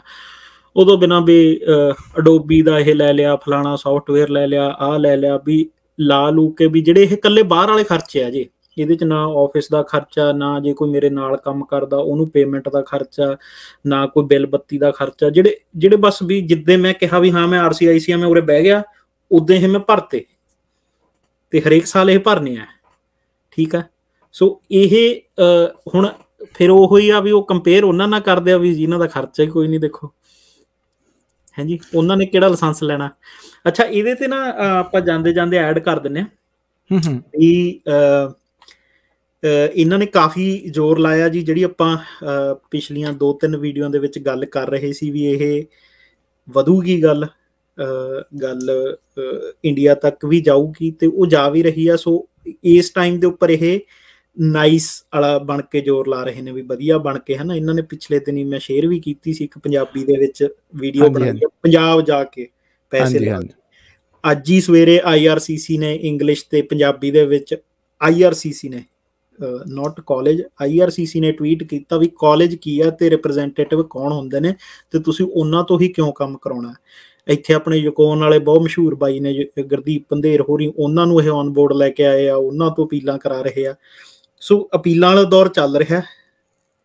ਉਦੋਂ ਬਿਨਾਂ ਵੀ ਅਡੋਬੀ ਦਾ ਇਹ ਲੈ ਲਿਆ, ਫਲਾਣਾ ਸੌਫਟਵੇਅਰ ਲੈ ਲਿਆ, ਆਹ ਲੈ ਲਿਆ, ਵੀ ਲਾ ਲੂ ਕੇ ਵੀ ਜਿਹੜੇ ਇਹ ਇਕੱਲੇ ਬਾਹਰ ਵਾਲੇ ਖਰਚੇ ਆ ਜੀ, ਇਹਦੇ 'ਚ ਨਾ ਆਫਿਸ ਦਾ ਖਰਚਾ, ਨਾ ਜੇ ਕੋਈ ਮੇਰੇ ਨਾਲ ਕੰਮ ਕਰਦਾ ਉਹਨੂੰ ਪੇਮੈਂਟ ਦਾ ਖਰਚਾ, ਨਾ ਕੋਈ ਬਿੱਲ ਬੱਤੀ ਦਾ ਖਰਚਾ, ਜਿਹੜੇ ਬਸ ਵੀ ਜਿੱਦਾਂ ਮੈਂ ਕਿਹਾ ਵੀ ਹਾਂ ਮੈਂ RCIC ਆ, ਮੈਂ ਉਰੇ ਬਹਿ ਗਿਆ, ਉਦਾਂ ਇਹ ਮੈਂ ਭਰਤੇ ਤੇ ਹਰੇਕ ਸਾਲ ਇਹ ਭਰਨੇ ਆ, ਠੀਕ ਆ। ਸੋ ਇਹ ਹੁਣ ਫਿਰ ਉਹੀ ਆ ਵੀ ਉਹ ਕੰਪੇਅਰ ਉਹਨਾਂ ਨਾਲ ਕਰਦੇ ਆ ਵੀ ਜਿਨ੍ਹਾਂ ਦਾ ਖਰਚਾ ਹੀ ਕੋਈ ਨਹੀਂ। ਦੇਖੋ ਹਾਂਜੀ, ਉਹਨਾਂ ਨੇ ਕਿਹੜਾ ਲਾਇਸੈਂਸ ਲੈਣਾ। ਅੱਛਾ, ਇਹਦੇ ਤੇ ਨਾ ਆਪਾਂ ਜਾਂਦੇ ਜਾਂਦੇ ਐਡ ਕਰ ਦਿੰਦੇ ਹਾਂ ਵੀ ਇਹਨਾਂ ਨੇ ਕਾਫੀ ਜ਼ੋਰ ਲਾਇਆ ਜੀ, ਜਿਹੜੀ ਆਪਾਂ ਪਿਛਲੀਆਂ 2-3 ਵੀਡੀਓ ਦੇ ਵਿੱਚ ਗੱਲ ਕਰ ਰਹੇ ਸੀ ਵੀ ਇਹ ਵਧੂਗੀ ਗੱਲ ਇੰਡੀਆ ਤੱਕ ਵੀ ਜਾਊਗੀ, ਤੇ ਉਹ ਜਾ ਵੀ ਰਹੀ ਆ। ਸੋ ਇਸ ਟਾਈਮ ਦੇ ਉੱਪਰ ਇਹ ਨਾਈਸ ਵਾਲਾ ਬਣ ਕੇ ਜ਼ੋਰ ਲਾ ਰਹੇ ਨੇ ਵੀ ਵਧੀਆ ਬਣ ਕੇ, ਹਨਾ। ਇਹਨਾਂ ਨੇ ਪਿਛਲੇ ਦਿਨੀ ਮੈਂ ਸ਼ੇਅਰ ਵੀ ਕੀਤੀ ਸੀ ਇੱਕ ਪੰਜਾਬੀ ਦੇ ਵਿੱਚ ਵੀਡੀਓ ਬਣਾਈ ਆ, ਪੰਜਾਬ ਜਾ ਕੇ ਪੈਸੇ ਲਾ ਕੇ। ਅੱਜ ਹੀ ਸਵੇਰੇ IRCC ਨੇ ਇੰਗਲਿਸ਼ ਤੇ ਪੰਜਾਬੀ ਦੇ ਵਿੱਚ, IRCC ਨੇ ਨੋਟ ਕਾਲਜ, IRCC ਨੇ ਟਵੀਟ ਕੀਤਾ ਵੀ ਕਾਲਜ ਕੀ ਆ ਤੇ ਰਿਪਰੈਜ਼ੈਂਟੇਟਿਵ ਕੌਣ ਹੁੰਦੇ ਨੇ ਤੇ ਤੁਸੀਂ ਉਹਨਾਂ ਤੋਂ ਹੀ ਕਿਉਂ ਕੰਮ ਕਰਾਉਣਾ। ਇੱਥੇ ਆਪਣੇ ਯੂਕੋਨ ਵਾਲੇ ਬਹੁਤ ਮਸ਼ਹੂਰ ਬਾਈ ਨੇ ਗੁਰਦੀਪ ਪੰਧੇਰ ਹੋਰੀ, ਉਹਨਾਂ ਨੂੰ ਇਹ ਔਨ ਬੋਰਡ ਲੈ ਕੇ ਆਏ ਆ, ਉਹਨਾਂ ਤੋਂ ਅਪੀਲਾਂ ਕਰਾ ਰਹੇ ਆ। ਸੋ ਅਪੀਲਾਂ ਵਾਲਾ ਦੌਰ ਚੱਲ ਰਿਹਾ।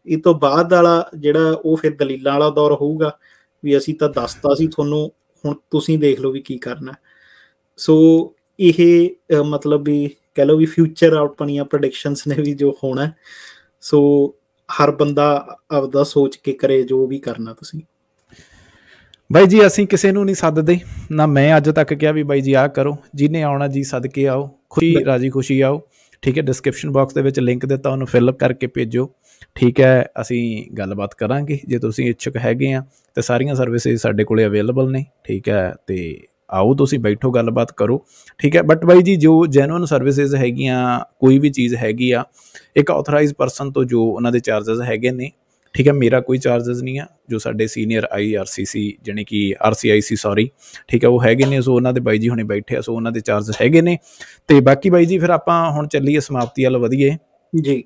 ਇਹ ਤੋਂ ਬਾਅਦ ਵਾਲਾ ਜਿਹੜਾ ਉਹ ਫਿਰ ਦਲੀਲਾਂ ਵਾਲਾ ਦੌਰ ਹੋਊਗਾ ਵੀ ਅਸੀਂ ਤਾਂ ਦੱਸਤਾ ਸੀ ਤੁਹਾਨੂੰ, ਹੁਣ ਤੁਸੀਂ ਦੇਖ ਲਓ ਵੀ ਕੀ ਕਰਨਾ। ਸੋ ਇਹ ਮਤਲਬ ਵੀ ਕਹਿ ਲਓ ਵੀ ਫਿਊਚਰ ਆਪਣੀਆਂ ਪ੍ਰੈਡਿਕਸ਼ਨਸ ਨੇ ਵੀ ਜੋ ਹੋਣਾ। ਸੋ ਹਰ ਬੰਦਾ ਆਪਦਾ ਸੋਚ ਕੇ ਕਰੇ ਜੋ ਵੀ ਕਰਨਾ। ਤੁਸੀਂ ਬਾਈ ਜੀ ਅਸੀਂ ਕਿਸੇ ਨੂੰ ਨਹੀਂ ਸੱਦਦੇ, ਨਾ ਮੈਂ ਅੱਜ ਤੱਕ ਕਿਹਾ ਵੀ ਬਾਈ ਜੀ ਆਹ ਕਰੋ, ਜਿਹਨੇ ਆਉਣਾ ਜੀ ਸੱਦ ਕੇ ਆਓ, ਖੁਸ਼ੀ ਰਾਜੀ ਖੁਸ਼ੀ ਆਓ, ਠੀਕ ਹੈ। ਡਿਸਕ੍ਰਿਪਸ਼ਨ ਬਾਕਸ ਦੇ ਵਿੱਚ ਲਿੰਕ ਦਿੱਤਾ, ਉਹਨੂੰ ਫਿਲ ਕਰਕੇ ਭੇਜੋ, ਠੀਕ ਹੈ। ਅਸੀਂ ਗੱਲਬਾਤ ਕਰਾਂਗੇ ਜੇ ਤੁਸੀਂ ਇੱਛੁਕ ਹੈਗੇ ਆ, ਤੇ ਸਾਰੀਆਂ ਸਰਵਿਸਿਜ਼ ਸਾਡੇ ਕੋਲੇ ਅਵੇਲੇਬਲ ਨੇ, ਠੀਕ ਹੈ। ਤੇ ਆਓ ਤੁਸੀਂ ਬੈਠੋ, ਗੱਲਬਾਤ ਕਰੋ, ਠੀਕ ਹੈ। ਬਟ ਬਾਈ ਜੀ ਜੋ ਜੈਨੂਅਨ ਸਰਵਿਸਿਜ਼ ਹੈਗੀਆਂ, ਕੋਈ ਵੀ ਚੀਜ਼ ਹੈਗੀ ਆ, ਇੱਕ ਆਥੋਰਾਈਜ਼ ਪਰਸਨ ਤੋਂ ਜੋ ਉਹਨਾਂ ਦੇ ਚਾਰਜਸ ਹੈਗੇ ਨੇ, ਠੀਕ ਹੈ। ਮੇਰਾ ਕੋਈ ਚਾਰਜਸ ਨਹੀਂ ਆ, ਜੋ ਸਾਡੇ ਸੀਨੀਅਰ IRCC ਜਾਣੀ ਕਿ RCIC ਸੌਰੀ, ਠੀਕ ਹੈ, ਉਹ ਹੈਗੇ ਨੇ। ਸੋ ਉਹਨਾਂ ਦੇ ਬਾਈ ਜੀ ਹੁਣੇ ਬੈਠੇ ਆ, ਸੋ ਉਹਨਾਂ ਦੇ ਚਾਰਜਸ ਹੈਗੇ ਨੇ। ਤੇ ਬਾਕੀ ਬਾਈ ਜੀ ਫਿਰ ਆਪਾਂ ਹੁਣ ਚੱਲੀਏ ਸਮਾਪਤੀ ਵੱਲ ਵਧੀਏ ਜੀ।